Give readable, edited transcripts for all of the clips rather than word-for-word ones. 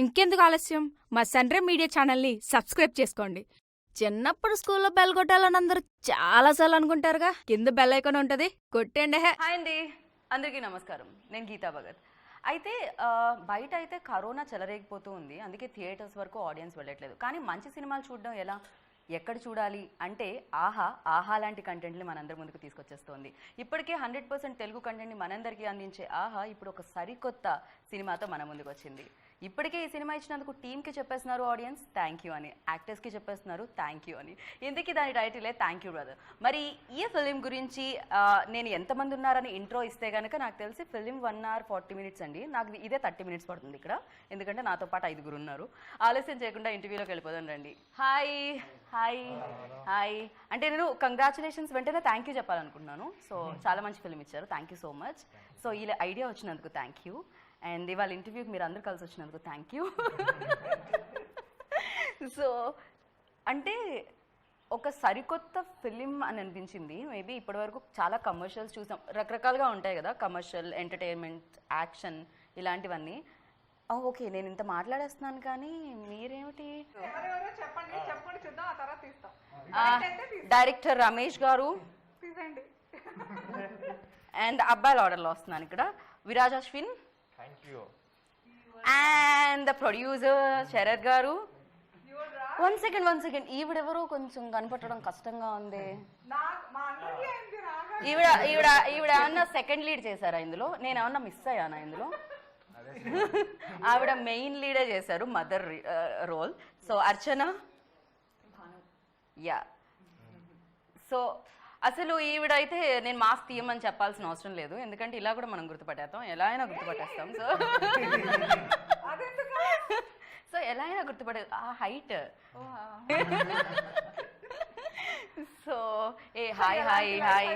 ఇంకెందుకు ఆలస్యం, మా సన్రైజ్ మీడియా ఛానల్ని సబ్స్క్రైబ్ చేసుకోండి. చిన్నప్పుడు స్కూల్లో బెల్ కొట్టాలని అందరూ చాలాసార్లు అనుకుంటారుగా. కింద బెల్ ఐకాన్ ఉంటుంది, కొట్టండి. హాయ్ అండి, అందరికీ నమస్కారం. నేను గీతా భగత్. అయితే బయట అయితే కరోనా చెలరేగిపోతూ ఉంది, అందుకే థియేటర్స్ వరకు ఆడియన్స్ వెళ్ళట్లేదు. కానీ మంచి సినిమాలు చూడడం ఎలా, ఎక్కడ చూడాలి అంటే ఆహా లాంటి కంటెంట్ని మనందరి ముందుకు తీసుకొచ్చేస్తోంది. ఇప్పటికే 100% తెలుగు కంటెంట్ని మనందరికీ అందించే ఆహా ఇప్పుడు ఒక సరికొత్త సినిమాతో మన ముందుకు వచ్చింది. ఇప్పటికే ఈ సినిమా ఇచ్చినందుకు టీమ్కి చెప్పేస్తున్నారు ఆడియన్స్ థ్యాంక్ యూ అని, యాక్టర్స్కి చెప్పేస్తున్నారు థ్యాంక్ యూ అని. ఇందుకీ దాని టైటిలే థ్యాంక్ యూ బ్రదర్. మరి ఈ ఫిలిం గురించి నేను ఎంతమంది ఉన్నారని ఇంట్రో ఇస్తే కనుక నాకు తెలిసి ఫిలిం 1 hour 40 minutes అండి. నాకు ఇదే 30 minutes పడుతుంది ఇక్కడ, ఎందుకంటే నాతో పాటు 5 ఉన్నారు. ఆలస్యం చేయకుండా ఇంటర్వ్యూలోకి వెళ్ళిపోదాం రండి. Hi hi hi. అంటే నేను కంగ్రాచులేషన్స్ వెంటనే థ్యాంక్ యూ చెప్పాలనుకుంటున్నాను. సో చాలా మంచి ఫిలిం ఇచ్చారు, thank you so much. So ఇలా ఐడియా వచ్చినందుకు థ్యాంక్ యూ, అండ్ ఇవాళ ఇంటర్వ్యూకి మీరు అందరూ కలిసి వచ్చినందుకు థ్యాంక్ యూ. సో అంటే ఒక సరికొత్త ఫిలిం అని అనిపించింది. మేబీ ఇప్పటివరకు చాలా కమర్షియల్స్ చూసాం, రకరకాలుగా ఉంటాయి కదా, కమర్షియల్, ఎంటర్టైన్మెంట్, యాక్షన్ ఇలాంటివన్నీ. ఓకే, నేను ఇంత మాట్లాడేస్తున్నాను కానీ మీరేమిటి? డైరెక్టర్ రమేష్ గారు అండ్ అబ్బాయిల ఆర్డర్లో వస్తున్నాను ఇక్కడ Viraj Ashwin and the producer Sharath garu. One second, ఈవిడెవరో కొంచెం కనపట్టడం కష్టంగా ఉంది. ఈవిడ ఏమన్నా సెకండ్ లీడ్ చేశారా ఇందులో? నేను ఏమన్నా మిస్ అయ్యానా ఇందులో? ఆవిడ మెయిన్ లీడే చేశారు, మదర్ రోల్. సో అర్చన, యా. సో అసలు ఈవిడైతే నేను మాస్క్ తీయమని చెప్పాల్సిన అవసరం లేదు, ఎందుకంటే ఇలా కూడా మనం గుర్తుపట్టేస్తాం, ఎలా అయినా గుర్తుపట్టేస్తాం. సో ఎలా అయినా గుర్తుపట్టే ఆ height. So A hi hi hi.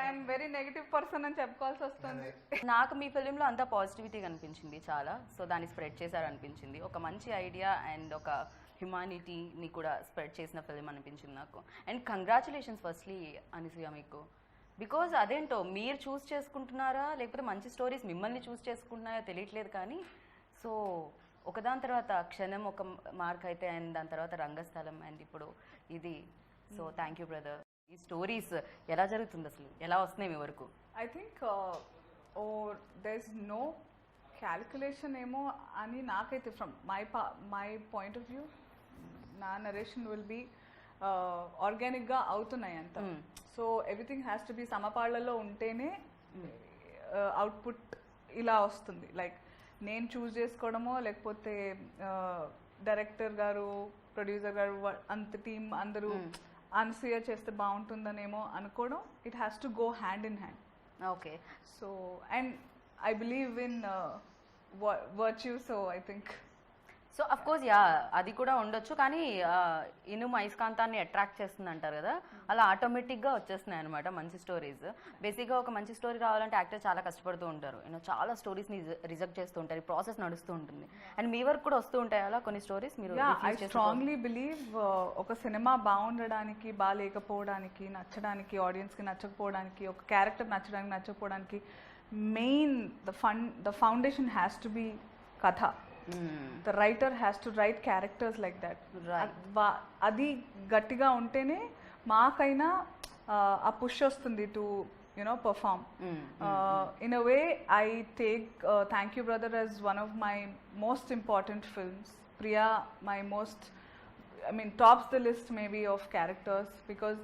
I'm very negative person అని చెప్పుకోవాల్సి వస్తుంది. నాకు మీ ఫిలింలో అంతా పాజిటివిటీ కనిపించింది చాలా. సో దాన్ని స్ప్రెడ్ చేశారనిపించింది. ఒక మంచి ఐడియా అండ్ ఒక హ్యుమానిటీని కూడా స్ప్రెడ్ చేసిన ఫిలిం అనిపించింది నాకు. అండ్ కంగ్రాచులేషన్స్ ఫస్ట్లీ అనసూయ మీకు, బికాజ్ అదేంటో మీరు చూస్ చేసుకుంటున్నారా లేకపోతే మంచి స్టోరీస్ మిమ్మల్ని చూస్ చేసుకుంటున్నాయో తెలియట్లేదు కానీ. సో ఒకదాని తర్వాత క్షణం ఒక మార్క్ అయితే, అండ్ దాని తర్వాత రంగస్థలం, అండ్ ఇప్పుడు ఇది. So thank you brother. ఈ స్టోరీస్ ఎలా జరుగుతుంది, అసలు ఎలా వస్తున్నాయి మీ వరకు? I think there is no calculation ఏమో అని నాకైతే, from my point of view, నా నరేషన్ విల్ బీ ఆర్గానిక్గా అవుతున్నాయి అంత. So everything has to be సమపాళ్లలో ఉంటేనే అవుట్పుట్ ఇలా వస్తుంది. లైక్ నేను చూస్ చేసుకోవడమో లేకపోతే డైరెక్టర్ గారు, ప్రొడ్యూసర్ గారు, అంత టీం అందరూ అనసూయ చేస్తే బాగుంటుందనేమో అనుకోవడం. It has to go hand in hand. Okay. So and I believe in virtue. So I think so of course yeah, అది కూడా ఉండొచ్చు. కానీ ఇనుము అయస్కాంతాన్ని అట్రాక్ట్ చేస్తుంది అంటారు కదా, అలా ఆటోమేటిక్గా వచ్చేస్తున్నాయి అనమాట మంచి స్టోరీస్. బేసిక్గా ఒక మంచి స్టోరీ రావాలంటే యాక్టర్ చాలా కష్టపడుతూ ఉంటారు, చాలా స్టోరీస్ని రిజెక్ట్ చేస్తూ ఉంటారు, ప్రాసెస్ నడుస్తూ ఉంటుంది. అండ్ మీ వరకు కూడా వస్తూ ఉంటాయి అలా కొన్ని స్టోరీస్? మీరు ఐ స్ట్రాంగ్లీ బిలీవ్ ఒక సినిమా బాగుండడానికి, బాగాలేకపోవడానికి, నచ్చడానికి, ఆడియన్స్కి నచ్చకపోవడానికి, ఒక క్యారెక్టర్ నచ్చడానికి, నచ్చకపోవడానికి main the foundation has to be కథ. The writer has to write characters like that. అది గట్టిగా ఉంటేనే మాకైనా ఆ పుష్ వస్తుంది to perform. In a way I take Thank You Brother as one of my most important films. Priya, my most, tops the list maybe of characters, because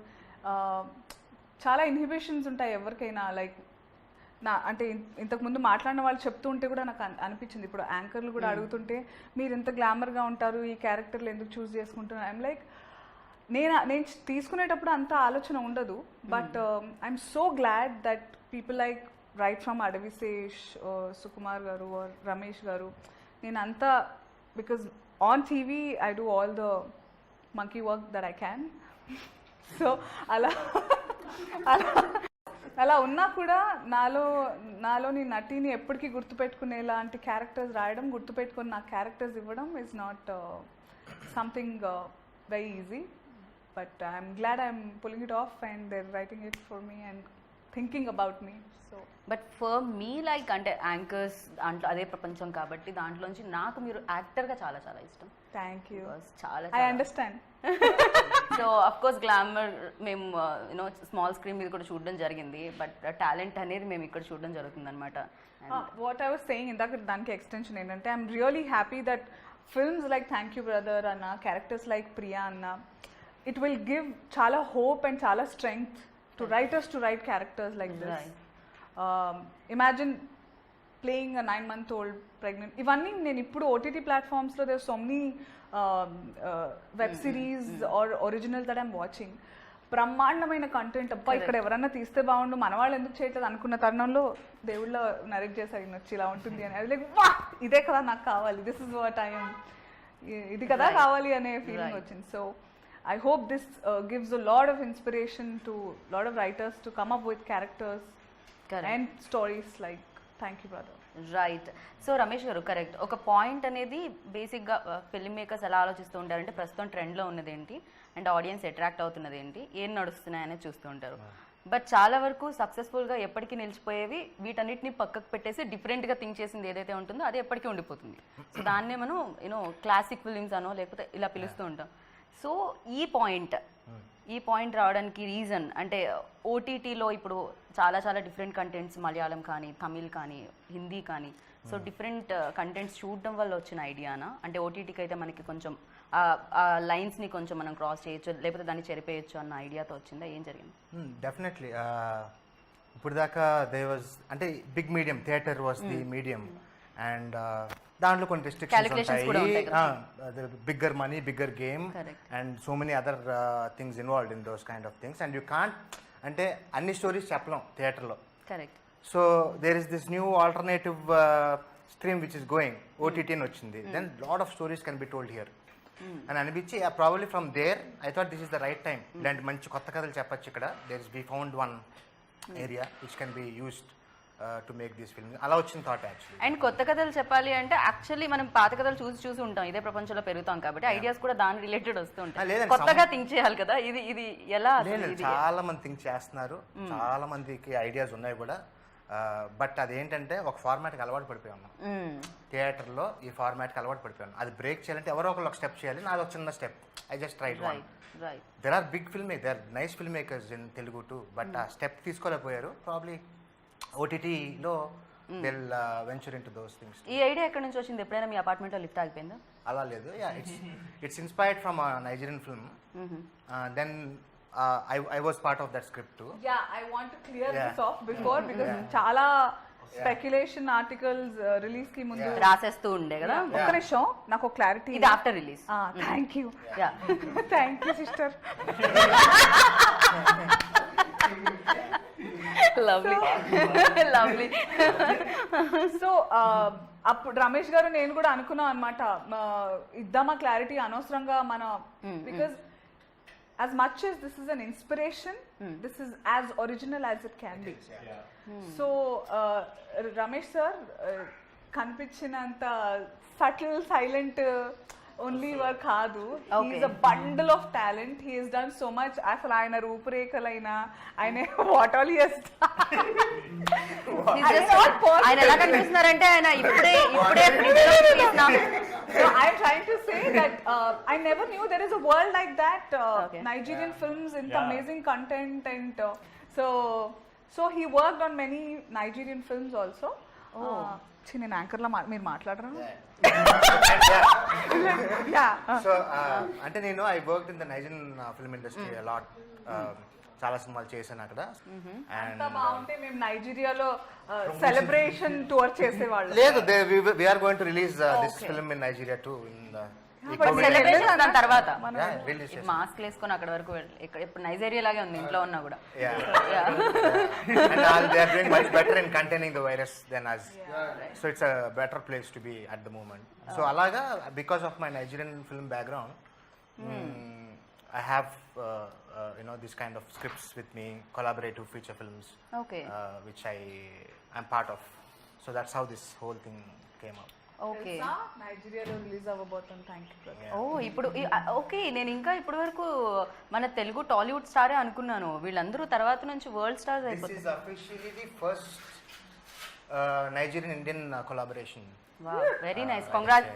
చాలా inhibitions ఉంటాయి ఎవరికైనా. Like అంటే ఇంతకుముందు మాట్లాడిన వాళ్ళు చెప్తూ ఉంటే కూడా నాకు అనిపించింది, ఇప్పుడు యాంకర్లు కూడా అడుగుతుంటే మీరు ఇంత గ్లామర్గా ఉంటారు, ఈ క్యారెక్టర్లు ఎందుకు చూస్ చేసుకుంటున్నారు? ఐఎమ్ లైక్, నేను తీసుకునేటప్పుడు అంత ఆలోచన ఉండదు. But I'm so glad that people like right from Adivi Sesh, Sukumar గారు, రమేష్ గారు, నేను అంతా, because on TV I do all the monkey work that I can. So అలా ఉన్నా కూడా నాలోని నటిని ఎప్పటికీ గుర్తుపెట్టుకునేలాంటి క్యారెక్టర్స్ రాయడం, గుర్తుపెట్టుకుని నా క్యారెక్టర్స్ ఇవ్వడం is not something very easy. But I'm glad I'm pulling it off and they are writing it for me, and thinking about me. So but for me like అంటే యాంకర్స్ దాంట్లో అదే ప్రపంచం కాబట్టి దాంట్లోంచి నాకు మీరు యాక్టర్గా చాలా చాలా ఇష్టం. Thank you. Because చాలా I understand. So of course glamour మేము యూనో స్మాల్ స్క్రీన్ మీద కూడా చూడడం జరిగింది, బట్ టాలెంట్ అనేది మేము ఇక్కడ చూడడం జరుగుతుంది అనమాట. వాట్ ఐ వాస్ సేయింగ్ ఇందాక దానికి ఎక్స్టెన్షన్ ఏంటంటే I'm really happy that films like thank you brother అన్న, క్యారెక్టర్స్ లైక్ ప్రియా అన్న, ఇట్ విల్ గివ్ చాలా హోప్ అండ్ చాలా strength to writers to write characters like this. Imagine playing a 9-month-old pregnant. ఇవన్నీ నేను ఇప్పుడు ఓటీటీ ప్లాట్ఫామ్స్లో there so many web series are original that I'm watching. బ్రహ్మాండమైన content. అబ్బా ఇక్కడ ఎవరన్నా తీస్తే బాగుండు, మన వాళ్ళు ఎందుకు చేయట్లేదు అనుకున్న తరుణంలో దేవుళ్ళ నరేట్ చేశారు నచ్చి ఇలా ఉంటుంది అని. అది లైక్ వా ఇదే కదా నాకు కావాలి, దిస్ ఇస్ వాట్ ఐఎమ్, ఇది కదా కావాలి అనే ఫీలింగ్ వచ్చింది. So I hope this gives a lot of inspiration to a lot of writers to come up with characters and stories like Thank You Brother. Right. So Ramesh గారు correct. ఒక point అనేది బేసిక్గా film makers ఎలా ఆలోచిస్తూ ఉంటారంటే ప్రస్తుతం ట్రెండ్లో ఉన్నది ఏంటి అండ్ ఆడియన్స్ అట్రాక్ట్ అవుతున్నది ఏంటి, ఏం నడుస్తున్నాయి అనేది చూస్తూ ఉంటారు. బట్ చాలా వరకు సక్సెస్ఫుల్గా ఎప్పటికీ నిలిచిపోయేవి వీటన్నిటిని పక్కకు పెట్టేసి డిఫరెంట్గా థింక్ చేసింది ఏదైతే ఉంటుందో అది ఎప్పటికీ ఉండిపోతుంది. సో దాన్నే మనం యూనో క్లాసిక్ ఫిలిమ్స్ అనో లేకపోతే ఇలా పిలుస్తూ ఉంటాం. సో ఈ పాయింట్ రావడానికి రీజన్ అంటే ఓటీటీలో ఇప్పుడు చాలా చాలా డిఫరెంట్ కంటెంట్స్, మలయాళం కానీ తమిళ్ కానీ హిందీ కానీ, సో డిఫరెంట్ కంటెంట్స్ చూడడం వల్ల వచ్చిన ఐడియానా? అంటే ఓటీటీకి అయితే మనకి కొంచెం ఆ లైన్స్ని కొంచెం మనం క్రాస్ చేయొచ్చు లేకపోతే దాన్ని చెరిపేయచ్చు అన్న ఐడియాతో వచ్చిందా? ఏం జరిగింది? డెఫినెట్లీ ఇప్పుడు దాకా దే వాజ్ అంటే big medium theatre was the medium and దాంట్లో కొన్ని రెస్ట్రిక్షన్స్ ఉంటాయి, bigger money bigger game and so many other things involved in those kind of things and you can't అంటే అన్ని స్టోరీస్ చెప్పలేం థియేటర్లో. Correct. So there is this new alternative stream which is going, OTT అని వచ్చింది, then lot of stories can be told here అని అనిపించి probably from there I thought this is the right time, ఇలాంటి మంచి కొత్త కథలు చెప్పచ్చు ఇక్కడ. There is we found one area which can be used to make this film. అలా వచ్చిన థాట్ యాక్చువల్లీ. అండ్ కొత్త కథలు చెప్పాలి అంటే యాక్చువల్లీ మనం పాత కథలు చూసి ఉంటాం, ఇదే ప్రపంచంలో పెరుగుతాం కాబట్టి ఐడియాస్ కూడా దాని రిలేటెడ్ వస్తూ ఉంటాయి. కొత్తగా థింక్ చేయాలి కదా, ఇది ఎలా? చాలా మంది థింక్ చేస్తున్నారు, చాలా మందికి ఐడియాస్ ఉన్నాయి కూడా, బట్ అదేంటంటే ఒక ఫార్మాట్కి అలవాటు పడిపోయాం మనం థియేటర్లో. ఈ ఫార్మాట్కి అలవాటు పడిపోయాను. అది బ్రేక్ చేయాలంటే ఎవరో ఒకరు ఒక స్టెప్ చేయాలి, నాది ఒక చిన్న step. I just tried one. There are big film maker, there nice film makers in Telugu too, but ఆ స్టెప్ తీసుకోలేకపోయారు. ప్రాబ్లీ ఓటీటీలో they'll venture into those things. ఈ ఐడియా ఎక్కడి నుంచి వచ్చింది? ఎప్పుడైనా మీ అపార్ట్మెంట్లో లిఫ్ట్ ఆగిపోయిందా? అలా లేదు, it's inspired from Nigerian film. Then I was part of that script too. Yeah, I want to clear this off before because చాలా స్పెక్యులేషన్ ఆర్టికల్స్ రిలీజ్ కి ముందు రాసేస్తూ ఉండే కదా. ఒక్క నిమిషం నాకు క్లారిటీ. ఇది after release. Thank you. Thank you sister. Lovely lovely. So అప్పుడు రమేష్ గారు నేను కూడా అనుకున్నాం అనమాట, ఇద్దామా క్లారిటీ అనవసరంగా మన, because as much as this is an inspiration, this is as original as it can be. So Ramesh sir కనిపించినంత subtle silent only work కాదు. He is a bundle of talent. He has done so much. అసలు ఆయన రూపురేఖలైనా ఆయన what all he has done. ఆయన ఎలా కనిపిస్తున్నారంటే ఆయన ఇప్పుడే So I'm trying to say that I never knew there is a world like that. Nigerian films in amazing content and so he worked on many Nigerian films also. నేను యాంకర్లా మీరు మాట్లాడరా? So అంటే నేను I worked in the Nigerian film industry a lot, చాలా సినిమాలు చేశాను అక్కడ. And బాగుంటే మేము నైజీరియాలో సెలబ్రేషన్ టూర్ చేసేవాళ్ళు. లేదు, we are going to release this film in Nigeria to in celebration దాని తర్వాత మాస్క్ వేసుకొని అక్కడ వరకు ఇప్పుడు నైజీరియా లాగే ఉంది ఇంట్లో ఉన్నా కూడా. They are doing much better in containing the virus than us. So it's a better place to be at the moment. So alaga, because of my Nigerian film background, I have this kind of scripts with me, collaborative feature films, okay, which I am part of. So that's how this whole thing came up. Okay నైజీరియాలో release అవ్వబోతుంది. Thank you brother. Oh ఇప్పుడు okay, నేను ఇంకా ఇప్పటి వరకు మన తెలుగు టాలీవుడ్ స్టారే అనుకున్నాను, వీళ్ళందరూ తర్వాత నుంచి వరల్డ్ స్టార్స్ This అయిపోతారు. is officially the first Nigerian Indian collaboration. Very nice,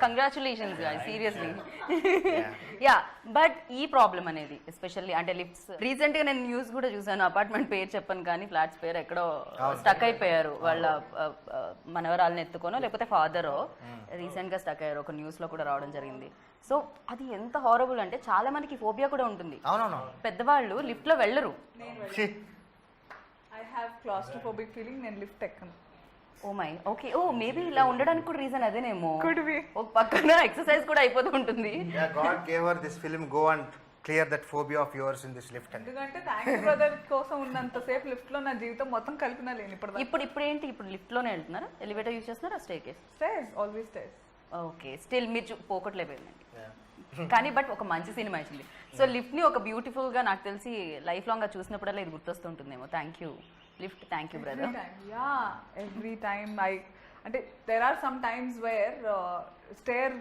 congratulations seriously. Yeah but ఈ ప్రాబ్లం అనేది ఎస్పెషల్లీ అంటే లిఫ్ట్స్, రీసెంట్ గా నేను న్యూస్ కూడా చూసాను, అపార్ట్మెంట్ పేరు చెప్పను కానీ ఫ్లాట్స్ పేరు ఎక్కడో స్టక్ అయిపోయారు, వాళ్ళ మనవరాలను ఎత్తుకోనో లేకపోతే ఫాదరో రీసెంట్ గా స్టక్ అయ్యారు, ఒక న్యూస్ లో కూడా రావడం జరిగింది. సో అది ఎంత హారబుల్ అంటే చాలా మందికి ఫోబియా కూడా ఉంటుంది, అవునవును. పెద్దవాళ్ళు లిఫ్ట్ లో వెళ్ళరు. ఐ హ్యావ్ క్లాస్ట్రోఫోబిక్ ఫీలింగ్, నేను లిఫ్ట్ ఎక్కను. Oh my, okay, oh maybe ఇలా ఉండడానికి కూడా రీజన్ అదేనేమో, Could be. ఒక పక్కన ఎక్సర్సైజ్ కూడా అయిపోతూ ఉంటుంది. Yeah, God gave her this film. Go and clear that phobia of yours in this lift. ఎందుకంటే థ్యాంక్ యూ బ్రదర్ కోసం ఉన్నంతసేపు లిఫ్ట్ లో నా జీవితం మొత్తం కలిపినా లేను ఇప్పుడు. ఇప్పుడు ఏంటి, ఇప్పుడు లిఫ్ట్ లోనే వెళ్తున్నారా, ఎలివేటర్ యూజ్ చేస్తున్నారా, stay case? Stays, always stays. Okay, still మీరు పోకట్లేకపోయిందండి. కానీ బట్ ఒక మంచి సినిమా ఇచ్చింది. సో లిఫ్ట్ ని ఒక బ్యూటిఫుల్ గా నాకు తెలిసి లైఫ్ లాంగ్ గా చూసినప్పుడల్లా ఇది గుర్తొస్తుంటుందేమో. Thank you lift, thank you brother. Every time అంటే there are some times where stair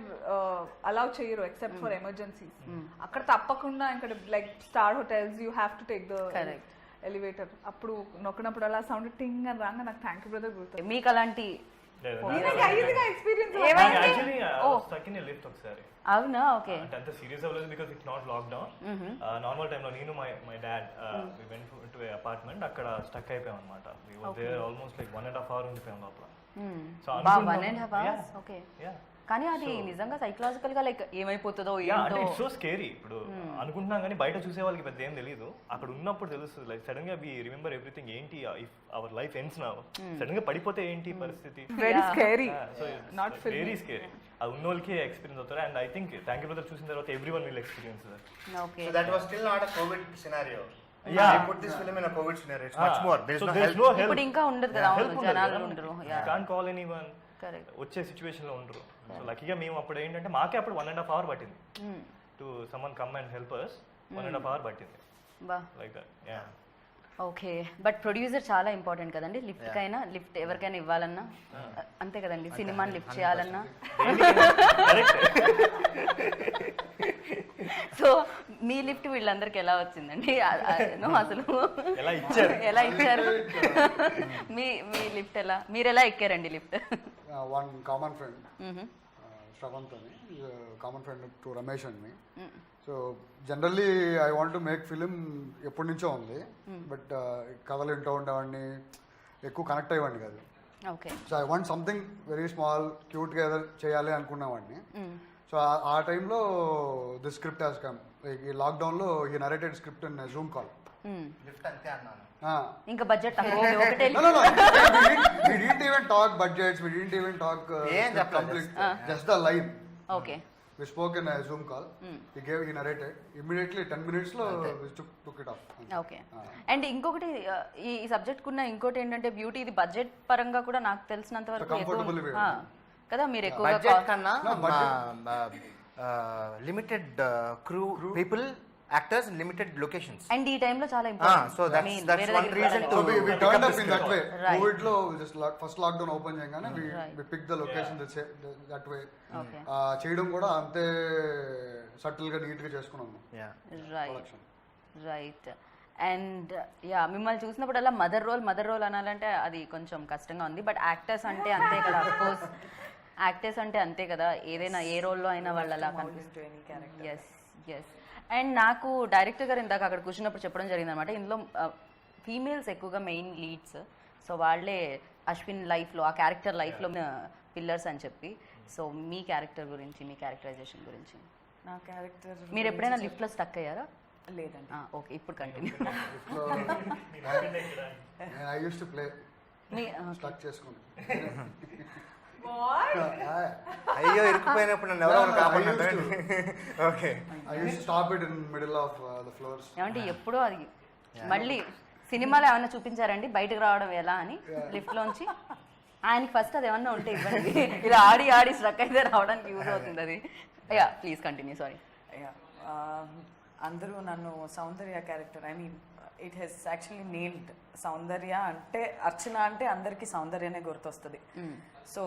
allow చేయరు ఎక్సెప్ట్ ఫర్ ఎమర్జెన్సీస్. అక్కడ తప్పకుండా ఇక్కడ like star hotels you have to take the elevator. అప్పుడు నొక్కినప్పుడు అలా సౌండ్ టింగ్ అని రాగా నాకు థ్యాంక్ యూ బ్రదర్ గుర్తు. మీకు అలాంటి ఎక్స్పీరియన్స్ అవునా? ఓకే, అంత సీరియస్ అవ్వలేదు because it's not lockdown. Normal టైంలో నేను my dad we went to a apartment, అక్కడ స్టక్ అయిపోయాం అనమాట. We were there almost like 1.5 hours ఉండిపోయాం లోపల. So 1.5 hours. ఓకే, కానీ అది నిజంగా సైకలాజికల్ గా లైక్ ఏమైపోతుందో ఏంటో. So scary. ఇప్పుడు అనుకుంటున్నాం కానీ బయట చూసే వాళ్ళకి పెద్ద ఏం తెలియదు, అక్కడ ఉన్నప్పుడు తెలుస్తుంది. లైక్ సడన్ గా వి రిమెంబర్ ఎవ్రీథింగ్. ఏంటి if our life ends now, sudden గా పడిపోతే ఏంటి పరిస్థితి. Very scary, not very scary. అది ఉన్న వాళ్ళకి ఎక్స్పీరియన్స్ అవుతారు. And I think thank you brother చూసిన తర్వాత every one will experience that. Okay, So that was still not a COVID scenario. Yeah. I put this film in a COVID scenario. It's much more. There's no help. ఇప్పుడు ఇంకా ఉండదు కదా, అవును, జనాలు ఉండరు. కాన్ call anyone, correct, వచ్చే situation లో ఉండరు. సో లక్కీగా మేము అప్పుడు ఏంటంటే మాకే అప్పుడు 1.5 hours పట్టింది to someone come and help us. 1.5 hours పట్టింది బా. Like that. Yeah, okay, but producer చాలా ఇంపార్టెంట్ కదండి. లిఫ్ట్ కైనా, లిఫ్ట్ ఎవరికైనా ఇవ్వాలన్నా అంతే కదండి, సినిమాని లిఫ్ట్ చేయాలన్నా. సో మీ లిఫ్ట్ వీళ్ళందరికి ఎలా వచ్చిందండి అసలు, ఎలా ఇచ్చారు? మీ లిఫ్ట్ ఎలా, మీరు ఎలా ఎక్కారండి lift? One common friend, Shravanth అని, common friend to Ramesh and me. So generally I want to make film ఎప్పటి నుంచో ఉంది, బట్ కథలు వింటూ ఉండేవాడిని, ఎక్కువ కనెక్ట్ అయ్యేవాడిని కాదు. Okay, so I want something very small క్యూట్గా ఏదో చేయాలి అనుకునేవాడిని. సో ఆ టైంలో ది స్క్రిప్ట్ హాస్ కమ్. ఈ లాక్డౌన్లో ఈ narrated script in Zoom call. Lift అంతే అన్నాను. ఇంకా బడ్జెట్ తక్కువ ఒకటే. We didn't even talk budgets, we didn't even talk complete, just the line. Okay, We spoke in a Zoom call. He narrated. Immediately 10 minutes lo we took it off. Okay. And ఇంకొకటి ఈ subject కున్న ఇంకోటి ఏంటంటే beauty, ఇది budget పరంగా కూడా నాకు తెలిసినంత వరకు కదా, మీరు ఎక్కువగా బడ్జెట్ కన్నా limited crew people, actors, limited locations. And ఈ టైంలో చాలా important. So that's one reason to we turned up in that way. COVID lo just first lockdown open చేయగానే we picked the location that way. చేయడం కూడా అంతే subtle గా neat గా చేసుకున్నాము. రైట్. అండ్ యా, మిమ్మల్ని చూసినప్పుడల్లా మదర్ రోల్ అనాలంటే అది కొంచెం కష్టంగా ఉంది, బట్ యాక్టర్స్ అంటే అంతే కదా, అఫ్కోర్స్ యాక్టర్స్ అంటే అంతే కదా, ఏదైనా ఏ రోల్లో అయినా వాళ్ళు అలా కనిపిస్తుంది. ఎస్. అండ్ నాకు డైరెక్టర్ గారు ఇందాక అక్కడ కూర్చున్నప్పుడు చెప్పడం జరిగింది అనమాట, ఇందులో ఫీమేల్స్ ఎక్కువగా మెయిన్ లీడ్స్. సో వాళ్ళే అశ్విన్ లైఫ్లో, ఆ క్యారెక్టర్ లైఫ్లో పిల్లర్స్ అని చెప్పి. సో మీ క్యారెక్టర్ గురించి, మీ క్యారెక్టరైజేషన్ గురించి. నా క్యారెక్టర్ మీరు ఎప్పుడైనా లిఫ్ట్లో స్టక్ అయ్యారా? లేదండి. ఓకే, ఇప్పుడు continue. I used to play start చేసుకుని. అయ్యో ఇరుక్కుపోయినప్పుడు నన్ను ఎవరో కాపాడారు. Okay, I used to stop it in middle of the floors. ఏమంటే ఎప్పుడో అది మళ్ళీ సినిమాలో ఏమన్నా చూపించారండి బయటకు రావడం ఎలా అని లిఫ్ట్లోంచి? ఆయనకి ఫస్ట్ అది ఏమన్నా ఉంటే ఇవ్వండి, ఇది ఆడి స్ట్రక్ అయితే రావడానికి యూజ్ అవుతుంది అది. Yeah, please continue. సారీ. అందరూ నన్ను Soundarya character, I mean it has actually nailed. Soundarya అంటే, అర్చన అంటే అందరికీ సౌందర్యనే గుర్తొస్తుంది. So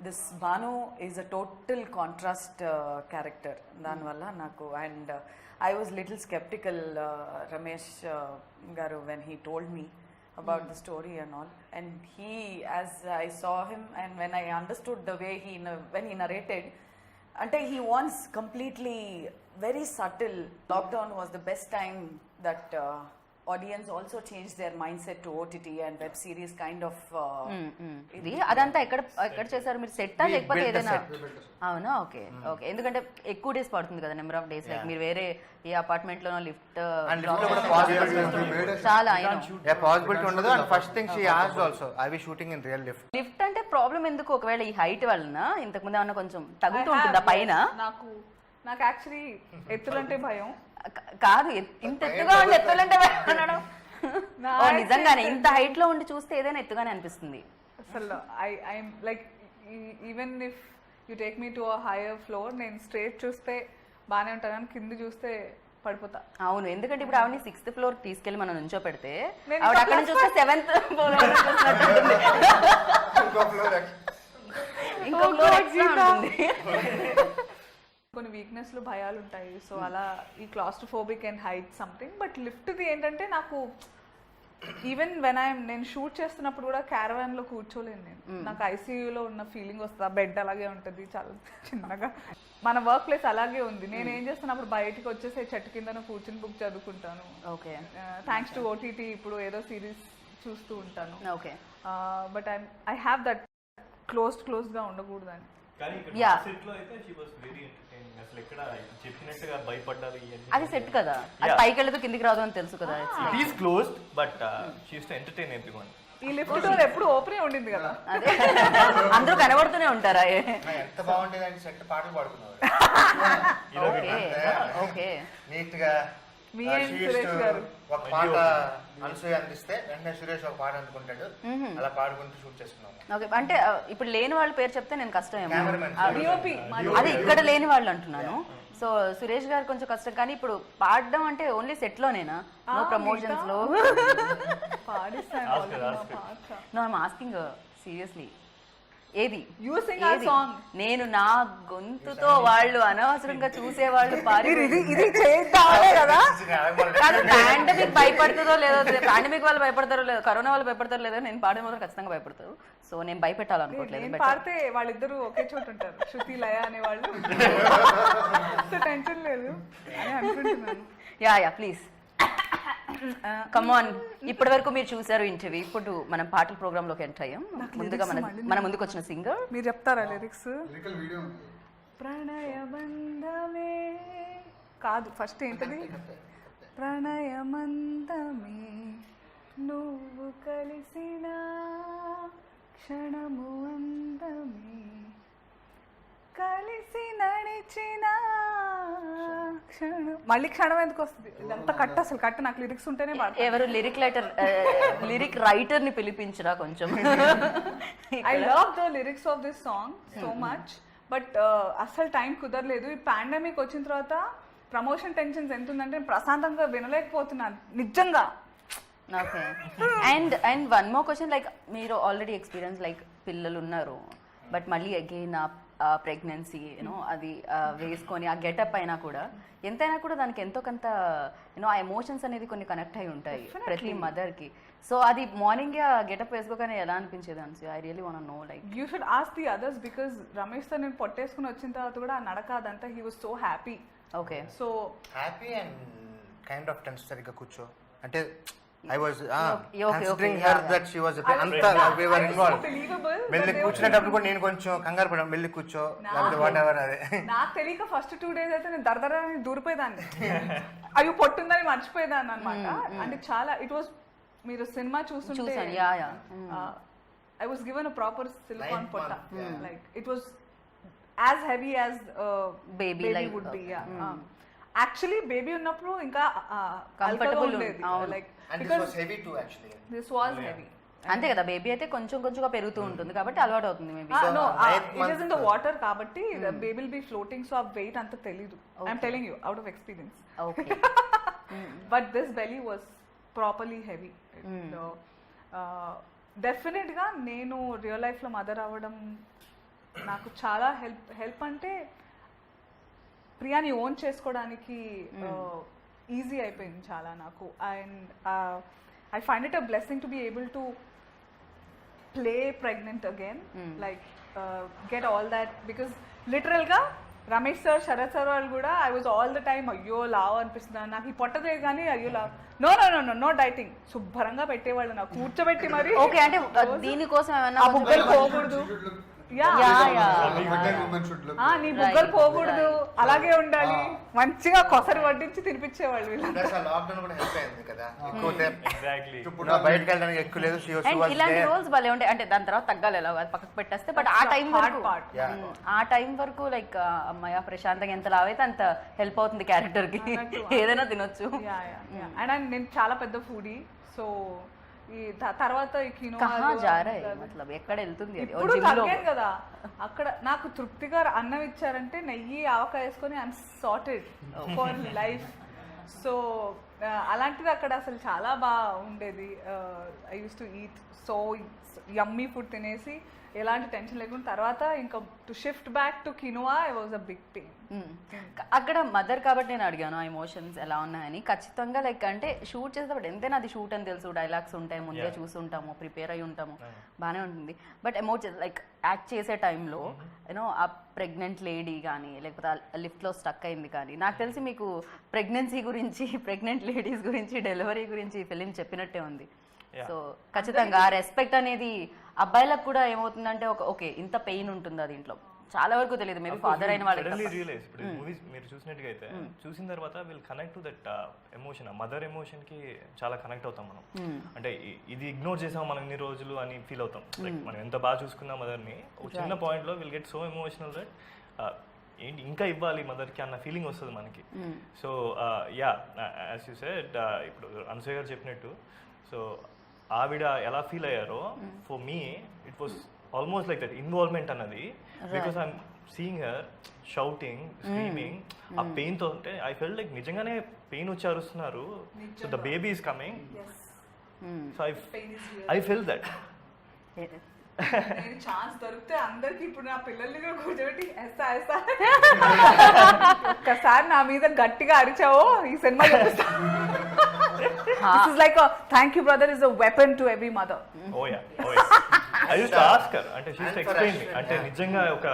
this Banu is a total contrast character. Danvalla naku, and I was little skeptical, Ramesh garu, when he told me about the story and all. And he, as I saw him and when I understood the way when he narrated, ante he wants completely very subtle. Lockdown was the best time that audience also changed their mindset to OTT and web series kind of. ఇది అదంతా ఎక్కడ చేశారు మీరు? సెట్టా లేకపోతే built a ఏదైనా? set. అవునా, okay okay. ఎందుకంటే ఎక్కువ డేస్ పడుతుంది కదా, నెంబర్ ఆఫ్ డేస్. లైక్ మీరు వేరే ఏ అపార్ట్మెంట్ లోనో లిఫ్ట్ And lift లో కూడా possibility చాలా పాసిబిలిటీ ఉండదు. And first thing she asked also, I we shooting in real lift. Lift అంటే ప్రాబ్లం ఎందుకు? ఒకవేళ ఈ హైట్ వలన ఇంతకు ముందు ఏమన్నా కొంచెం తగ్గుతూ ఉంటుందా పైన? నాకు యాక్చువల్లీ ఎత్తులంటే భయం. కాదు, ఇంత ఎత్తుగా ఉండి ఎత్తులంటే భయం అనడం. ఓ నిజంగానే ఇంత హైట్ లో ఉండి చూస్తే ఏదైనా ఎత్తుగానే అనిపిస్తుంది. అసలు I'm like, even if you take me to a hire floor, నేను స్ట్రేట్ చూస్తే బాగానే ఉంటాను కానీ కింద చూస్తే పడిపోతా. అవును, ఎందుకంటే ఇప్పుడు ఆవిడ 6th floor తీసుకెళ్లి మనం నుంచో పెడితే నేను ఆవిడ అక్కడ నుంచి చూస్తే 7th floor ఇంకో ఫ్లోర్ ఎక్స్ట్రా ఉంటుంది. కొన్ని వీక్నెస్లు భయాలు ఉంటాయి. సో అలా ఈ claustrophobic and height something. But లిఫ్ట్ది ఏంటంటే నాకు ఈవెన్ నేను షూట్ చేస్తున్నప్పుడు కూడా క్యారవాన్ లో కూర్చోలేను నేను. నాకు ఐసీయూలో ఉన్న ఫీలింగ్ వస్తుంది. ఆ బెడ్ అలాగే ఉంటుంది, చాలా చిన్నగా. మన వర్క్ ప్లేస్ అలాగే ఉంది. నేను ఏం చేస్తున్నప్పుడు బయటికి వచ్చేసి చెట్టు కింద కూర్చుని బుక్ చదువుకుంటాను. ఓకే, థ్యాంక్స్ టు ఓటీటీ ఇప్పుడు ఏదో సిరీస్ చూస్తూ ఉంటాను. Okay. But I have that క్లోజ్గా ఉండకూడదని. కానీ ఇక్కడ Yeah. సెట్ లో అయితే షీ వాస్ వెరీ ఎంటర్టైనింగ్. అసలు ఎక్కడ చెప్పినట్టుగా భయపడ్డారు ఇవన్నీ. అది సెట్ కదా, అది పైకి వెళ్ళదు కిందికి రాదు అని తెలుసు కదా. It is closed but she used to entertain everyone. ఈ లిఫ్ట్ డోర్ ఎప్పుడు ఓపెనే ఉండింది కదా. అదే అందరూ కనబడుతూనే ఉంటారా? ఎంత బాగుంటుంది అంటే సెట్ పాటలు పాడుకున్నారు ఓకే ఓకే. నీట్ గా. మీ and సురేష్ గారు. ఒక పాట అనసూయ అందిస్తే వెంటనే సురేష్ ఒక పాట అందుకుంటాడు. అలా పాడుకుంటూ షూట్ చేసుకున్నాము. ఓకే, అంటే ఇప్పుడు లేని వాళ్ళ పేరు చెప్తే నేను కష్టం ఏమో. Cameraman. డిఓపి అది ఇక్కడ లేని వాళ్ళు అంటున్నాను. సో సురేష్ గారు కొంచెం కష్టం. కానీ ఇప్పుడు పాడడం అంటే ఓన్లీ సెట్ లోనేనా? నో ప్రమోషన్స్ లో? పాడిస్తాను నో, ఐఎమ్ ఆస్కింగ్ సీరియస్లీ. ఏది You sing our song. నేను నా గొంతుతో వాళ్ళు అనవసరంగా చూసేవాళ్ళు ఇది చేద్దామే కదా. కాదు, పాండమిక్ భయపడుతుందో లేదో, పాండమిక్ వాళ్ళు భయపడతారో లేదో, కరోనా వాళ్ళు భయపడతారో లేదో, నేను పాడే మాత్రం ఖచ్చితంగా భయపడతారు. సో నేను భయపెట్టాలనుకోవట్లేదు. నేను పాడితే వాళ్ళిద్దరూ ఒకే చోట ఉంటారు, శృతి లయ అనేవాళ్ళు. సో టెన్షన్ లేదు అని అనుకుంటున్నాను. Yeah please come on. ఇప్పటి వరకు మీరు చూసారు ఇంటర్వ్యూ. ఇప్పుడు మనం పాటల ప్రోగ్రామ్ లోకి ఎంటర్ అయ్యాం. ముందుగా మన ముందుకు వచ్చిన సింగర్ మీరు చెప్తారా లిరిక్స్? లిరికల్ వీడియో ఉంది. ప్రణయబంధమే కాదు, ఫస్ట్ ఏంటది? ప్రణయమందమే నువ్వు కలిసిన క్షణము అందమే, కలిసి నడిచిన క్షణం. మళ్ళీ క్షణం ఎందుకు వస్తుంది? ఇదంతా కట్, అసలు కట్. నాకు లిరిక్స్ ఉంటేనే పాడతాను. ఎవరు లిరిక్ రైటర్ ని పిలిపించరా కొంచెం? I love the lyrics of this song so much. But అసలు టైం కుదరలేదు. ఈ పాండమిక్ వచ్చిన తర్వాత ప్రమోషన్ టెన్షన్స్ ఎంత ఉందంటే ప్రశాంతంగా వినలేకపోతున్నాను నిజంగా. Okay. And one more question, like మీరు ఆల్రెడీ ఎక్స్పీరియన్స్, లైక్ పిల్లలు ఉన్నారు, బట్ మళ్ళీ అగైన్ ప్రెగ్నెన్సీ యూనో అది వేసుకొని ఆ గెటప్ అయినా కూడా ఎంతైనా కూడా దానికి ఎంతో కొంత యూనో ఆ ఎమోషన్స్ అనేది కొన్ని కనెక్ట్ అయి ఉంటాయి ప్రతి మదర్కి. సో అది మార్నింగ్ ఆ గెటప్ వేసుకోగానే ఎలా అనిపించేది అని? I really want no. Like you should ask the others, because Ramesh తో నేను పొట్టేసుకుని వచ్చిన తర్వాత కూడా ఆ నడక అదంతా he was so happy. Okay. So happy and kind of tense సరిగ్గా కూర్చో అంటే I was okay, considering okay, her yeah, that she was అంతా we were involved. believable. వెళ్ళి కూర్చునేటప్పుడు కూడా నేను కొంచెం కంగారు పడ్డాను. వెళ్ళి కూర్చో లేకపోతే వాట్ ఎవర్. అదే నాకు తెలియక ఫస్ట్ 2 days అయితే నేను దరదర దూరిపోయేదాన్ని. అయ్యో పొట్టుందని మర్చిపోయేదాన్ని అనమాట. అంటే చాలా ఇట్ వాస్, మీరు సినిమా చూస్తుంటే చూసాను. Yeah I was given a proper silicone potta. Like it was as heavy as Baby like, would be. Actually baby ఉన్నప్పుడు ఇంకా Comfortable ఉండేది. అవును. Like and this because was heavy too actually. this was heavy. అంతే కదా, baby అయితే కొంచెం కొంచెంగా పెరుగుతూ ఉంటుంది కాబట్టి అలవాటు అవుతుంది maybe. No, ninth it is in the month. water కాబట్టి the baby will be floating, so ఆ weight అంత తెలీదు. I'm telling you out of experience. Okay. But this belly was properly heavy. Definitely గా నేను రియల్ లైఫ్ లో mother అవ్వడం నాకు చాలా హెల్ప్ అంటే ప్రియాని ఓన్ చేసుకోవడానికి ఈజీ అయిపోయింది చాలా నాకు. And I find it a blessing to be able to play pregnant again, like get all that. Because లిటరల్గా రమేష్ సార్, శరత్ సార్ వాళ్ళు కూడా I was all the time అయ్యో లావ్ అనిపిస్తున్నాను నాకు, ఈ పొట్టదే కానీ అయ్యో లావ్, no no no no no dieting, శుభ్రంగా పెట్టేవాళ్ళు నాకు కూర్చోబెట్టి మరి. ఓకే, అంటే దీనికోసం ఏమన్నా ఆ బుగ్గలు పోకూడదు, నీ బుగ్గలు పోకూడదు, అలాగే ఉండాలి, మంచిగా కొసరు వడ్డించి తినిపించేవాళ్ళు వీళ్ళు. లాక్డౌన్ కూడా హెల్ప్ అయింది కదా, ఎక్కువ ఎగ్జాక్ట్లీ. ఇప్పుడు బయటకు వెళ్ళడానికి ఎక్కువ లేదు. అండ్ ఇలాంటి రోల్స్ భలే ఉంటాయి, అంటే దాని తర్వాత తగ్గాలి ఎలా అది పక్కకు పెట్టేస్తే, బట్ ఆ టైం వరకు ఆ టైం వరకు లైక్ అమ్మాయి ప్రశాంతంగా ఎంత లావైతే అంత హెల్ప్ అవుతుంది క్యారెక్టర్ కి, ఏదైనా తినొచ్చు. అండ్ నేను చాలా పెద్ద ఫుడీ, సో ఈ తర్వాత ఈ ఎక్కడ వెళ్తుంది ఇప్పుడు తగ్గాను కదా, అక్కడ నాకు తృప్తిగా అన్నం ఇచ్చారంటే నెయ్యి ఆవకాయ వేసుకొని I'm sorted for life. So అలాంటిది అక్కడ అసలు చాలా బాగా ఉండేది. I use to eat so yummy food తినేసి ఎలాంటి టెన్షన్ లేకుండా. తర్వాత ఇంకా to shift back to quinoa I was a big pain. అక్కడ మదర్ కాబట్టి నేను అడిగాను ఆ ఎమోషన్స్ ఎలా ఉన్నాయని. ఖచ్చితంగా లైక్ అంటే షూట్ చేసేటప్పుడు ఎంతైనా అది షూట్ అని తెలుసు, డైలాగ్స్ ఉంటాయి, ముందే చూస్తుంటాము, ప్రిపేర్ అయి ఉంటాము, బాగానే ఉంటుంది. బట్ ఎమోషన్ లైక్ యాక్ట్ చేసే టైంలో యూనో ఆ ప్రెగ్నెంట్ లేడీ కానీ లేకపోతే లిఫ్ట్లో స్టక్ అయింది కానీ, నాకు తెలిసి మీకు ప్రెగ్నెన్సీ గురించి, ప్రెగ్నెంట్ లేడీస్ గురించి, డెలివరీ గురించి ఫిలిం చెప్పినట్టే ఉంది. సో ఖచ్చితంగా ఆ రెస్పెక్ట్ అనేది అబ్బాయిలకు కూడా ఏమవుతుందంటే ఓకే ఇంత పెయిన్ ఉంటుందా దీంట్లో, చాలా వరకు తెలియదు. మేబీ ఫాదర్ అయిన వాళ్ళకి రియలైజ్ ఇప్పుడు మూవీస్ మీరు చూసినట్టుగా అయితే చూసిన తర్వాత will connect to that emotion, mother emotion కి చాలా కనెక్ట్ అవుతాం మనం. అంటే ఇది ఇగ్నోర్ చేసాం మనం ఇన్ని రోజులు అని ఫీల్ అవుతాం. లైక్ మనం ఎంత బాగా చూసుకున్నాం మదర్ ని, ఒక చిన్న పాయింట్ లో will get so emotional that ఏంటి ఇంకా ఇవ్వాలి మదర్కి అన్న ఫీలింగ్ వస్తుంది మనకి. So yeah as you said, ఇప్పుడు అనసూయ గారు చెప్పినట్టు, సో ఆవిడ ఎలా ఫీల్ అయ్యారో for me it was almost like that involvement అన్నది. Because I'm seeing her shouting, screaming, ఆ పెయిన్ తో ఉంటే ఐ ఫెల్ట్ లైక్ నిజంగానే పెయిన్ వచ్చి అరుస్తున్నారు. So the baby is coming, so I felt that. నేను ఛాన్స్ దొరికితే అందరికి ఇప్పుడు నా పిల్లల్ని కూడా కూర్చోబెట్టి ఎస్తా ఎస్తా ఒక్కసారి నా మీద గట్టిగా అరిచావో ఈ సినిమా like thank you brother is a weapon to every mother. Oh yeah, oh yeah. I use to ask her, అంటే she used to explain me, అంటే నిజంగా ఒక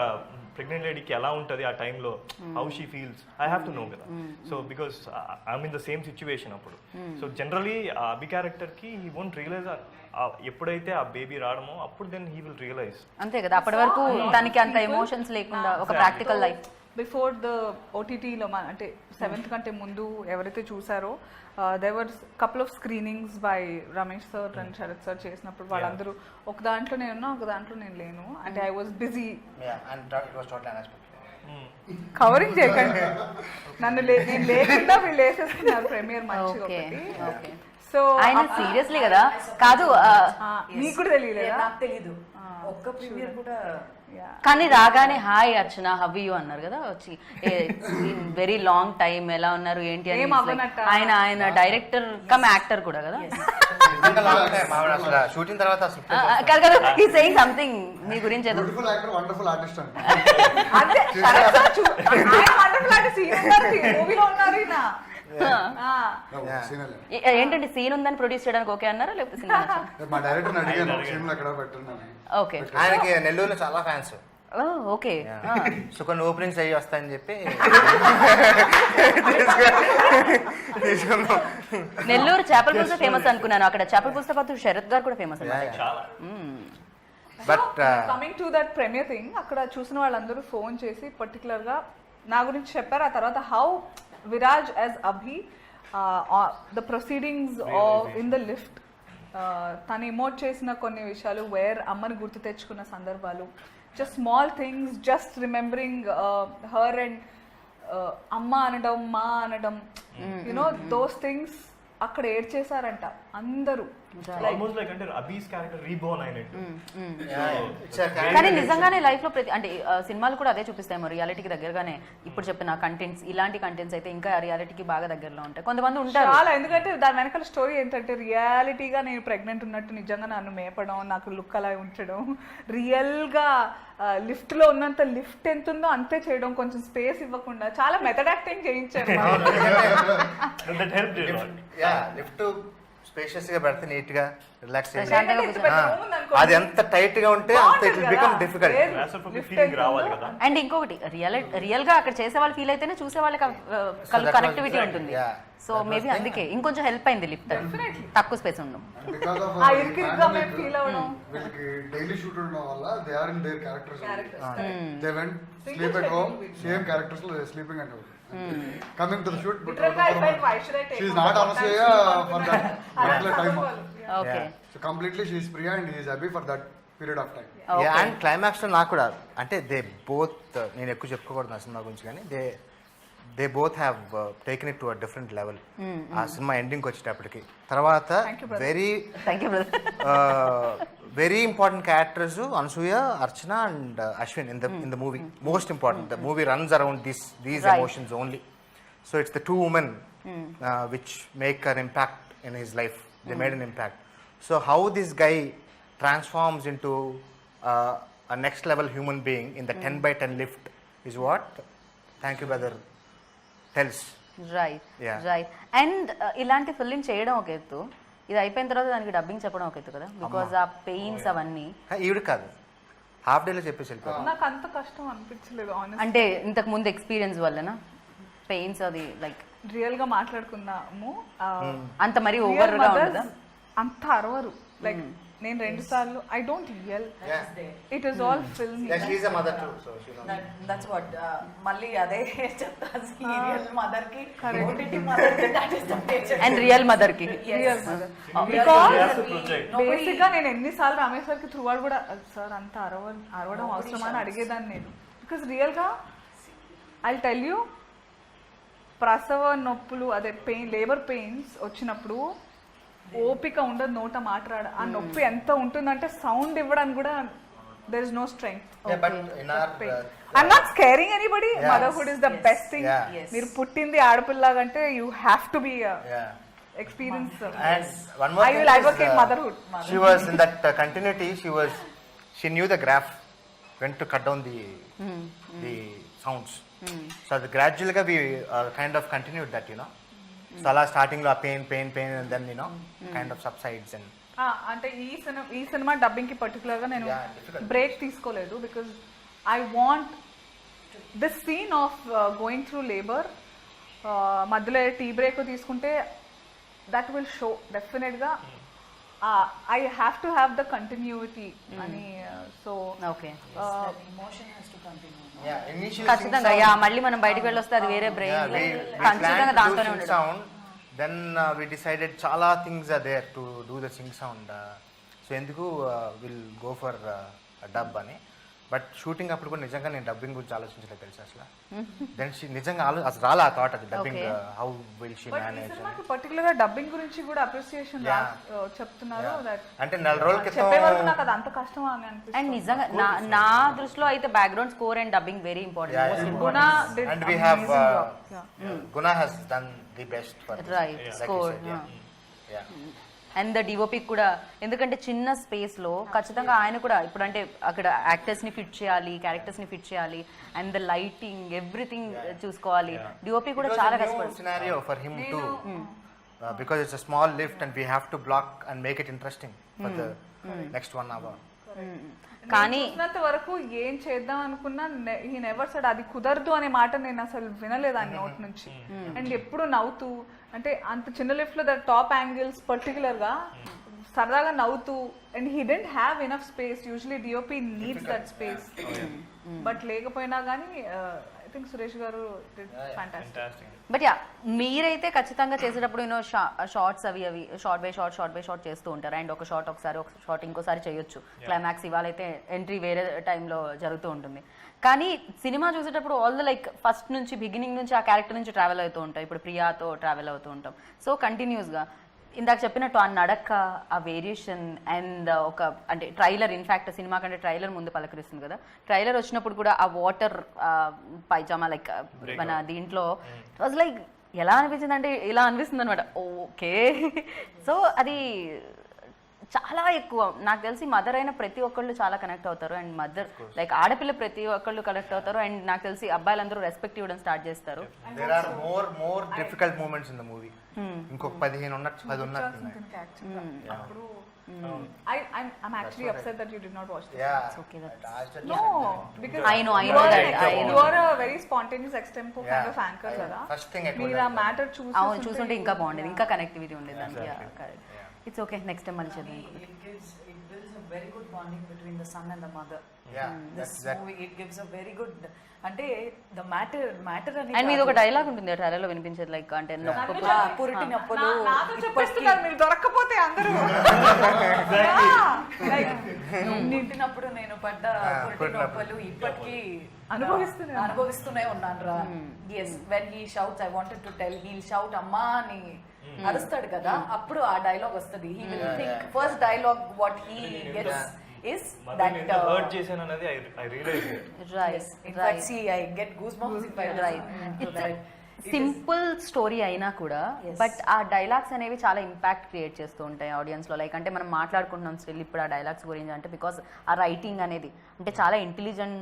ప్రెగ్నెంట్ లేడీకి ఎలా ఉంటుంది ఆ టైంలో, how she feels, I have to know కదా. So because I'm in the same situation అప్పుడు. సో జనరలీ ఆ అభి క్యారెక్టర్కి హీ వోంట్ రియలైజ్, ఎప్పుడైతే ఆ బేబీ రావడమో అప్పుడు దెన్ హీ విల్ రియలైజ్. అంతే కదా, అప్పటి వరకు దానికి అంత ఎమోషన్స్ లేకుండా ఒక ప్రాక్టికల్ లైఫ్. బిఫోర్ ద ఓటీటీలో అంటే 7th కంటే ముందు ఎవరైతే చూసారో there were couple of screenings by Ramesh sir and Sharath sir చేసినప్పుడు వాళ్ళందరూ ఒక దాంట్లో నేను ఉన్నా, ఒక దాంట్లో నేను లేను. అంటే ఐ వాజ్ బిజీ. కవరింగ్ చేయకండి నన్ను, నేను లేకుండా వీళ్ళు వేసేస్తున్నారు ప్రీమియర్ మంచిగా ఒకటి. సో ఆయన సీరియస్లీ కదా, కాదు నీకు కూడా తెలియలేదా? నాకు తెలీదు, ఒక్క ప్రీమియర్ కూడా. కానీ రాగానే హాయ్ అర్చన హౌ యు అన్నారు కదా వచ్చి, వెరీ లాంగ్ టైం ఎలా ఉన్నారు ఏంటి అని. ఆయన డైరెక్టర్ కమ్ యాక్టర్ కూడా కదా, షూటింగ్ తర్వాత కాదు కదా, హి సేయింగ్ సంథింగ్ మీ గురించి ఏదో. బ్యూటిఫుల్ యాక్టర్, వండర్ఫుల్ ఆర్టిస్ట్ అండి. అంటే వండర్ఫుల్ ఆర్టిస్ట్ మూవీలో ఉన్నారు ఈయన. ఏంటంటే సీన్ ఉందని ప్రొడ్యూస్ చేయడానికి ఓకే అన్నారా లేకపోతే సినిమా? మా డైరెక్టర్ అడిగాను సీన్ ఎక్కడ పెట్టండి. ఓకే, ఆయనకి నెల్లూరులో చాలా ఫ్యాన్స్. ఓకే, సో కొన్ని ఓపెనింగ్స్ అయ్యి వస్తాయని చెప్పి నెల్లూరు చేపల పులుసు ఫేమస్ అనుకున్నాను, అక్కడ చేపల పులుసు పాటు శరత్ గారు కూడా ఫేమస్ అన్నమాట. But coming to that premiere thing, అక్కడ చూసిన వాళ్ళందరూ ఫోన్ చేసి పర్టికులర్గా నా గురించి చెప్పారు. ఆ తర్వాత how Viraj as Abhi, the proceedings in the lift, తను ఎమోట్ చేసిన కొన్ని విషయాలు, వేర్ అమ్మని గుర్తు తెచ్చుకున్న సందర్భాలు, just small things, just remembering her and అమ్మ అనడం, మా అనడం, యునో దోస్ థింగ్స్ అక్కడ ఏడ్ చేశారంట అందరూ. ఆల్మోస్ట్ లైక్ అంటే అబీస్ క్యారెక్టర్ రీబోర్న్ అయినట్టు. కానీ నిజంగానే లైఫ్ లో ప్రతి అంటే సినిమాలు కూడా అదే చూపిస్తాయేమో, రియాలిటీకి దగ్గరగానే. ఇప్పుడు చెప్పిన కంటెంట్స్, ఇలాంటి కంటెంట్స్ అయితే ఇంకా రియాలిటీకి బాగా దగ్గరలో ఉంటాయి. కొంతమంది ఉంటారు చాలా, ఎందుకంటే దాని వెనకాల స్టోరీ ఏంటంటే రియాలిటీగా నేను ప్రెగ్నెంట్ ఉన్నట్టు నిజంగా నన్ను మేపడం, నాకు లుక్ అలా ఉంచడం, రియల్గా లిఫ్ట్ లో ఉన్నంత లిఫ్ట్ ఎంత ఉందో అంతే చేయడం, కొంచెం స్పేస్ ఇవ్వకుండా చాలా మెథడ్ యాక్టింగ్ చేయించారు. దట్ హెల్ప్ లిఫ్ట్ స్పేషియస్ గా పెడితే నీట్ గా రిలాక్స్ ప్రశాంతంగా అది ఎంత టైట్ గా ఉంటే అంత it will become difficult. Feeling రావాలి కదా. అండ్ ఇంకొకటి రియల్ గా అక్కడ చేసే వాళ్ళు ఫీల్ అయితేనే చూసే వాళ్ళకి కనెక్టివిటీ ఉంటుంది. సో మేబీ అందుకే ఇంకొంచెం హెల్ప్ అయింది లిఫ్ట్, తక్కువ స్పేస్ ఉండడం. ఆ ఇరుకిరుగ్గా మేము ఫీల్ అవ్వడం. వీళ్ళకి డైలీ షూట్ ఉండడం వల్ల they are in their characters. They went sleep at home, same characters లో sleeping at home. Coming to the shoot, but Literally, I felt, why should I take she is one not more Anasuya for that particular time. Okay. So completely she is Priya and he is happy for that period of time. And climax లో నాకు కూడా అంటే they both, నేను ఎక్కువ చెప్పుకోకూడదు ఆ cinema గురించి, కానీ they both have taken it to a different level. ఆ సినిమా ఎండింగ్ వచ్చేటప్పటికి తర్వాత very thank you brother. Very important characters Anasuya, Archana and Ashwin in the movie. Most important, the movie runs around these emotions only. So it's the two women which make an impact in his life. They made an impact. So how this guy transforms into a next level human being in the 10x10 lift is what Thank You Brother tells. Right Yeah. Right. And ఇలాంటి film చేయడం ఒక ఎత్తు, ఇది అయిపోయిన తర్వాత దానికి dubbing చెప్పడం ఒక ఎత్తు కదా, బికాజ్ ఆ పెయిన్స్ అవన్నీ. ఈవిడ కాదు, హాఫ్ డేలో చెప్పేసి వెళ్ళిపోయారు. నాకు అంత కష్టం అనిపించలేదు ఆనెస్ట్. అంటే ఇంతకు ముందు ఎక్స్పీరియన్స్ వల్లనా పెయిన్స్ అది లైక్ రియల్ గా మాట్లాడుకున్నాము. అంత మరి ఓవర్ గా ఉండదా? అంత అరవరు. లైక్ నేను 2 సార్లు I don't real, it is all film. Yeah, she's a mother too, so she knows. That's what మళ్ళీ అదే చెప్తా, సీరియల్ మదర్ కి ఓటీటీ మదర్ కి that is the major. And real mother కి real mother. She has to project. Basic గా నేను ఎన్నిసార్లు రమేష్ సార్కి త్రూ అవుట్ కూడా సార్ అంత అరవడం అవసరమా అని అడిగేదాన్ని నేను. బికాస్ రియల్ గా ఐ టెల్ యూ, ప్రసవ నొప్పులు అదే పెయిన్, లేబర్ పెయిన్స్ వచ్చినప్పుడు ఓపిక ఉండదు నోట మాట్లాడ. ఆ నొప్పి ఎంత ఉంటుందంటే సౌండ్ ఇవ్వడానికి కూడా there is no strength. Yeah, but in our I'm not scaring anybody. Yes. Motherhood is the best thing. Yeah. మీరు పుట్టింది ఆడపిల్లలాగంటే you have to be yeah. experience. And one more I thing will is, advocate motherhood. She was in that continuity. She knew the graph when to cut down the sounds. So the gradually we kind of continued that, you know. So ala starting lo pain and then, you know, kind of subsides and అంటే ఈ cinema dubbing కి particular గా నేను break తీసుకోలేదు. Because I want this scene of going through labour, మధ్యలో tea break తీసుకుంటే that will show definite గా. I have to have the continuity అని. So okay, emotion has to continue. initially ఖచ్చితంగా. Yeah, మళ్ళీ మనం బయటికి వెళ్ళొస్తే అది వేరే బ్రెయిన్, ఖచ్చితంగా దాంతోనే ఉండదు. sound. Then we decided chala things are there to do the sing sound. So enduku we'll go for a dub ani. But shooting అప్పుడు కూడా నిజంగా నేను డబ్బింగ్ గురించి ఆలోచించలేదు తెలుసు అసలు. దెన్ షీ నిజంగా అసలు రాలా థాట్ అది dubbing how will she but ఈ మేనేజ్. సినిమాకి పర్టికులర్ గా డబ్బింగ్ గురించి కూడా అప్రిసియేషన్ చెప్తున్నారు. దట్ అంటే 4 రోజుల క్రితం చెప్పే వరకు నాకు అది అంత కష్టం అని అండ్ అనిపిస్తుంది. నిజంగా నా దృష్టిలో అయితే background score and dubbing very important. Guna did and we have amazing job. Guna has done the best for this. Right, Like you score, said, yeah. And the DOP కూడా, ఎందుకంటే చిన్న స్పేస్ లో ఖచ్చితంగా ఆయన కూడా ఇప్పుడు అంటే అక్కడ యాక్టర్స్ ని ఫిట్ చేయాలి, క్యారెక్టర్స్ ని ఫిట్ చేయాలి, అండ్ ద లైటింగ్ ఎవ్రీథింగ్ చూసుకోవాలి. డిఓపి కూడా చాలా కష్టపడుతుంది. Scenario for him too, because it's a small lift and we have to block and make it interesting for the next 1 hour. కానీ చూసినంత వరకు ఏం చేద్దాం అనుకున్నా ఈ నెవర్ సెడ్ అది కుదరదు అనే మాట నేను అసలు వినలేదు ఆయన నోట్ నుంచి. అండ్ ఎప్పుడు నవ్వుతూ, అంటే అంత చిన్న లిఫ్ట్ లో ద టాప్ యాంగిల్స్ పర్టికులర్ గా సరదాగా నవ్వుతూ, and he didn't have enough space. Usually DOP needs that space, but లేకపోయినా కానీ ఐ థింక్ సురేష్ గారు ఫ్యాంటాస్టిక్. బట్ యా, మీరైతే ఖచ్చితంగా చేసేటప్పుడు యూనో షార్ట్స్ అవి షార్ట్ బై షార్ట్ చేస్తూ ఉంటారు. అండ్ ఒక షార్ట్ ఒకసారి, ఒక షార్ట్ ఇంకోసారి చేయొచ్చు. క్లైమాక్స్ ఇవాళైతే ఎంట్రీ వేరే టైంలో జరుగుతూ ఉంటుంది. కానీ సినిమా చూసేటప్పుడు ఆల్ ద లైక్ ఫస్ట్ నుంచి బిగినింగ్ నుంచి ఆ క్యారెక్టర్ నుంచి ట్రావెల్ అవుతూ ఉంటాం. ఇప్పుడు ప్రియాతో ట్రావెల్ అవుతూ ఉంటాం. సో కంటిన్యూస్గా ఇందాక చెప్పినట్టు ఆ నడక, ఆ వేరియేషన్ అండ్ ఒక అంటే ట్రైలర్, ఇన్ఫాక్ట్ సినిమా కంటే ట్రైలర్ ముందు పలకరిస్తుంది కదా, ట్రైలర్ వచ్చినప్పుడు కూడా ఆ వాటర్ పైజామా లైక్ మన దీంట్లో ఇట్ వాజ్ లైక్ ఎలా అనిపించింది అంటే ఇలా అనిపిస్తుంది అనమాట. ఓకే సో అది చాలా ఎక్కువ. నాకు తెలిసి మదర్ అయిన ప్రతి ఒక్కళ్ళు చాలా కనెక్ట్ అవుతారు అండ్ మదర్ లైక్ ఆడపిల్ల ప్రతి ఒక్కళ్ళు కనెక్ట్ అవుతారు అండ్ నాకు తెలిసి అబ్బాయిలందరూ రెస్పెక్ట్ ఇవ్వడం స్టార్ట్ చేస్తారు. There are more difficult moments in the movie. ఇంకొక 15 ఉన్నట్టు 10 ఉన్నట్టు. అప్పుడు I'm actually upset that you did not watch this. Yeah. Okay, No, because I know you are that, like- I know. you are a very spontaneous extempo kind of anchor కదా. First thing I told మీరు ఆ her. Matter అవును చూస్తుంటే ఇంకా బాగుండేది, ఇంకా connectivity ఉండేది దానికి. ఇట్స్ ఓకే, నెక్స్ట్ టైం మళ్ళీ చేద్దాం. It builds a very good bonding between the son and the mother. Yeah, This that- movie, it gives a very good, అంటే the matter అనేది అండ్ మీది ఒక డైలాగ్ ఉంటుంది ఆ ట్రైలర్ లో వినిపించేది లైక్ అంటే నొప్పి పురిటి నొప్పులు నాతో చెప్పేస్తున్నారు మీరు దొరక్కపోతే అందరూ. నింటినప్పుడు నేను పడ్డ పురిటి నొప్పులు ఇప్పటికీ అనుభవిస్తూనే ఉన్నాను రా. Yes, when he shouts I wanted to tell, he'll shout అమ్మా అని అరుస్తాడు కదా, అప్పుడు ఆ డైలాగ్ వస్తుంది. He will think first dialogue what he gets is that hurt చేశాను అనేది I realized it. Right in fact see I get goosebumps if I Right. right. Simple story అయినా కూడా బట్ ఆ డైలాగ్స్ అనేవి చాలా ఇంపాక్ట్ క్రియేట్ చేస్తూ ఉంటాయి audience లో. లైక్ అంటే మనం మాట్లాడుకుంటున్నాం స్టిల్ ఇప్పుడు ఆ డైలాగ్స్ గురించి అంటే బికాస్ ఆ రైటింగ్ అనేది అంటే చాలా ఇంటెలిజెంట్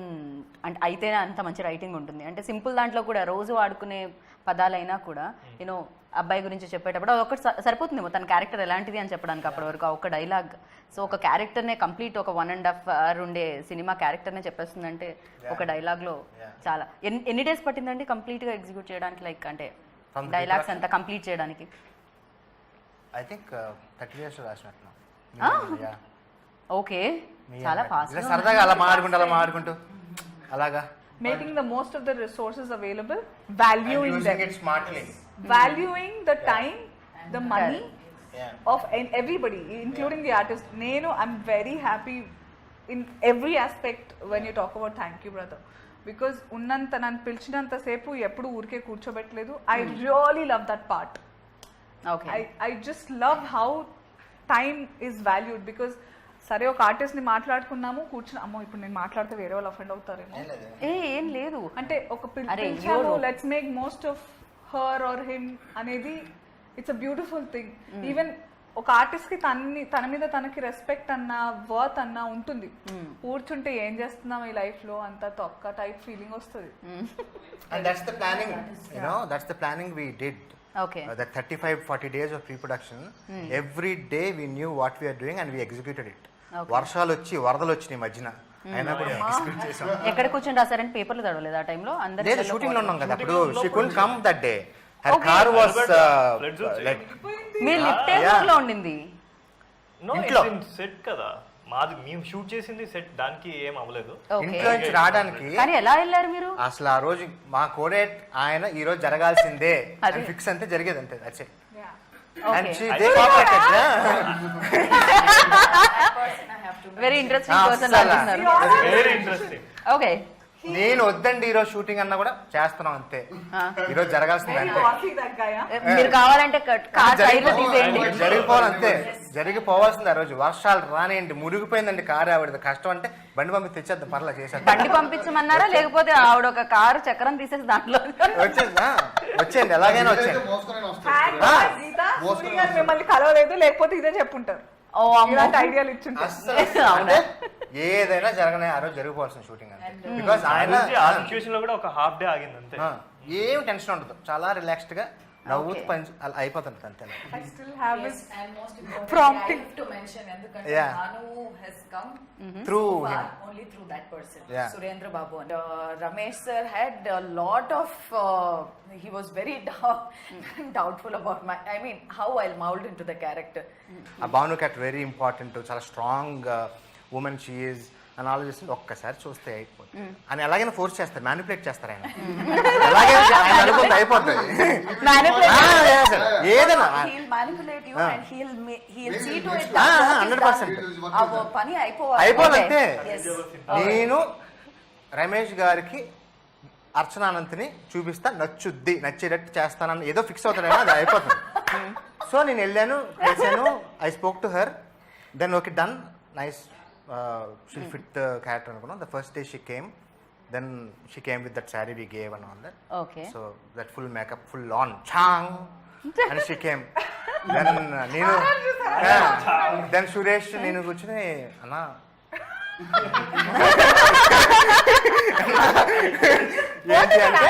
అంటే అయితేనే అంత మంచి రైటింగ్ ఉంటుంది. అంటే సింపుల్ దాంట్లో కూడా రోజు వాడుకునే పదాలైనా కూడా యూనో అబ్బాయి గురించి చెప్పేటప్పుడు అది ఒకటి సరిపోతుందేమో తన క్యారెక్టర్ ఎలాంటిది అని చెప్పడానికి అప్పటి వరకు ఆ ఒక డైలాగ్. సో ఒక క్యారెక్టర్నే కంప్లీట్ ఒక 1.5 hour ఉండే సినిమా క్యారెక్టర్నే చెప్పేస్తుందంటే ఒక డైలాగ్లో చాలా. ఎన్ని డేస్ పట్టిందండి కంప్లీట్గా ఎగ్జిక్యూట్ చేయడానికి, లైక్ అంటే డైలాగ్స్ అంతా కంప్లీట్ చేయడానికి? I think 30 days రాసినట్లు. ఓకే, చాలా ఫాస్ట్. సరదాగా అలా మాట్లాడుకుంటూ అలాగా making the most of the resources available, valuing them, it smartly. valuing the time, the money Yeah. of everybody, including the artist. I'm very happy in every aspect when you talk about thank you brother, because ఉన్నంత నన్ను పిలిచినంత సేపు ఎప్పుడు ఊరికే కూర్చోబెట్టలేదు. I really love that part. Okay, I just love how time is valued, because సరే ఒక artist ని మాట్లాడుకున్నాము కూర్చుని అమ్మో ఇప్పుడు నేను మాట్లాడితే వేరే వాళ్ళు అఫెండ్ అవుతారేమో ఏం లేదు అంటే ఒక అరే, పిలిచాము let's make most of her or him అనేది it's a beautiful thing. Even ఒక ఆర్టిస్ట్ కి తన మీద తనకి రెస్పెక్ట్ అన్న వర్త్ అన్న ఉంటుంది. కూర్చుంటే ఏం చేస్తున్నాం ఈ లైఫ్ లో అంత తొక్క టైప్ ఫీలింగ్ వస్తుంది. And that's the planning, that's the planning we did. Okay. The 35-40 days of pre-production, every day we knew what we are doing and we executed it. వర్షాలు వచ్చి వరదలు వచ్చినాయి మధ్యన, అయినా కూడా ఎగ్జిక్యూట్ చేసాం. ఎక్కడ కూర్చొని రాసారంటే పేపర్లు తడవలేదు ఆ టైంలో? అందరూ లేదు, షూటింగ్ లో ఉన్నాం కదా అప్పుడు. She could come that day, her car was like మీరు లిఫ్ట్ లో ఉండింది. No, ఇంట్లో. it's in set కదా మాది, మేము షూట్ చేసింది సెట్, దానికి ఏం అవ్వలేదు. ఇంట్లో నుంచి రావడానికి కానీ ఎలా వెళ్ళారు మీరు? అసలు ఆ రోజు మా కోడేట్ ఆయన ఈ రోజు జరగాల్సిందే అని ఫిక్స్ అంతే జరిగేది అంతే. That's it. And they cooperated. Very interesting person అస్సలు. అంటున్నారు. Very interesting. ఓకే, నేను వద్దండి ఈ రోజు షూటింగ్ అన్నా కూడా చేస్తున్నాం అంతే. ఈ రోజు జరగాల్సిందే అంతే. మీరు కావాలంటే కార్ టైర్లు తీసేయండి. జరిగిపోవాలంతే, జరిగిపోవాల్సింది. ఆ రోజు వర్షాలు రానియండి, మురిగిపోయిందండి కారు ఆవిడ, కష్టం అంటే బండి పంపి తెచ్చేద్దాం పర్లా చేసేద్దాం. బండి పంపించమన్నారా లేకపోతే ఆవిడ ఒక కారు చక్రం తీసేసి దాంట్లో వచ్చేయండి ఎలాగైనా వచ్చేయండి. మిమ్మల్ని కలవలేదు లేకపోతే ఇదే చెప్పుంటారు. ఓ ఇలాంటి ఐడియాలు ఇచ్చుంటారు. అస్సలు అంటే ఏదైనా జరగనే ఆ రోజు జరిగిపోవాల్సిన షూటింగ్ అంతే. బికాస్ ఆయన ఆ సిచ్యువేషన్ లో కూడా ఒక హాఫ్ డే ఆగింది అంతే. ఏం టెన్షన్ ఉండదు, చాలా రిలాక్స్డ్ గా నవ్వుతూ పని అలా అయిపోతుంది అంతే. I still have Yes, it. and most importantly, Prompting. I have to mention ఎందుకంటే Yeah. Bhanu has come Through so far him. only through that person, Yeah. Surendra Babu. And Ramesh sir had a lot of he was very doubtful about I mean how I'll mold into the character. ఆ Bhanu cat very important, చాలా strong women she is అని ఆలోచిస్తుంది. ఒక్కసారి చూస్తే అయిపోతుంది అని ఎలాగైనా force చేస్తారు, మ్యానిపులేట్ చేస్తారు ఆయన. ఎలాగైనా ఆయన అనుకుంది అయిపోతుంది. ఏదైనా He'll manipulate you and he'll see to it that 100%. our పని అయిపోవాలి. అయిపోవాలంతే. Yes. నేను రమేష్ గారికి అర్చనానంతిని చూపిస్తా, నచ్చుద్ది, నచ్చేటట్టు చేస్తానని ఏదో ఫిక్స్ అవుతాడేమో అది అయిపోతుంది. సో నేను వెళ్ళాను, కలిసాను, I spoke to her, then okay done, nice, she'll fit the character అనుకున్నాం. The first day she came, then she came with that sari we gave and all that. Okay. So that full makeup full on change and she came. Then నేను then Suresh నేను కూర్చుని అన్నా ఏంటి అంటే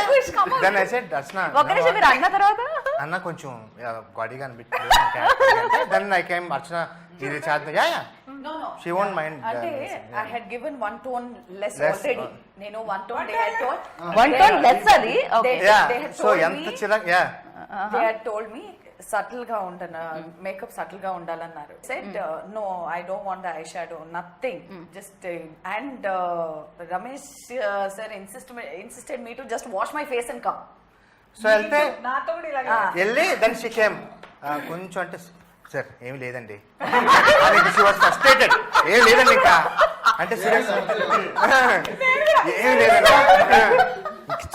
then I said దర్శన ఒక్క నిమిషం మీరు అన్న తర్వాత అన్న కొంచెం గాడిగా అనిపించలేదు. దెన్ ఐ కేమ్ అర్చన ఇది చేద్దాం, yeah yeah No, no. She won't mind. అంటే I had given one tone less Less, already. నేను one tone they had told. One tone less అది. Okay. They- yeah they had so told ఎంత me- చిరాకు, yeah They had told me subtle గా ఉండను, makeup subtle గా ఉండాలన్నారు. Said no, I don't want the eyeshadow, nothing. Just and Ramesh sir insisted me to just wash my face and come. So వెళ్తే నాతో కూడా ఇలాగే వెళ్ళి దెన్ షీ కేమ్ కొంచెం అంటే సార్ ఏమి లేదండి, ఫ్రస్ట్రేటెడ్, ఏం లేదండి ఇంకా అంటే సీరియస్ ఏమి లేదండి,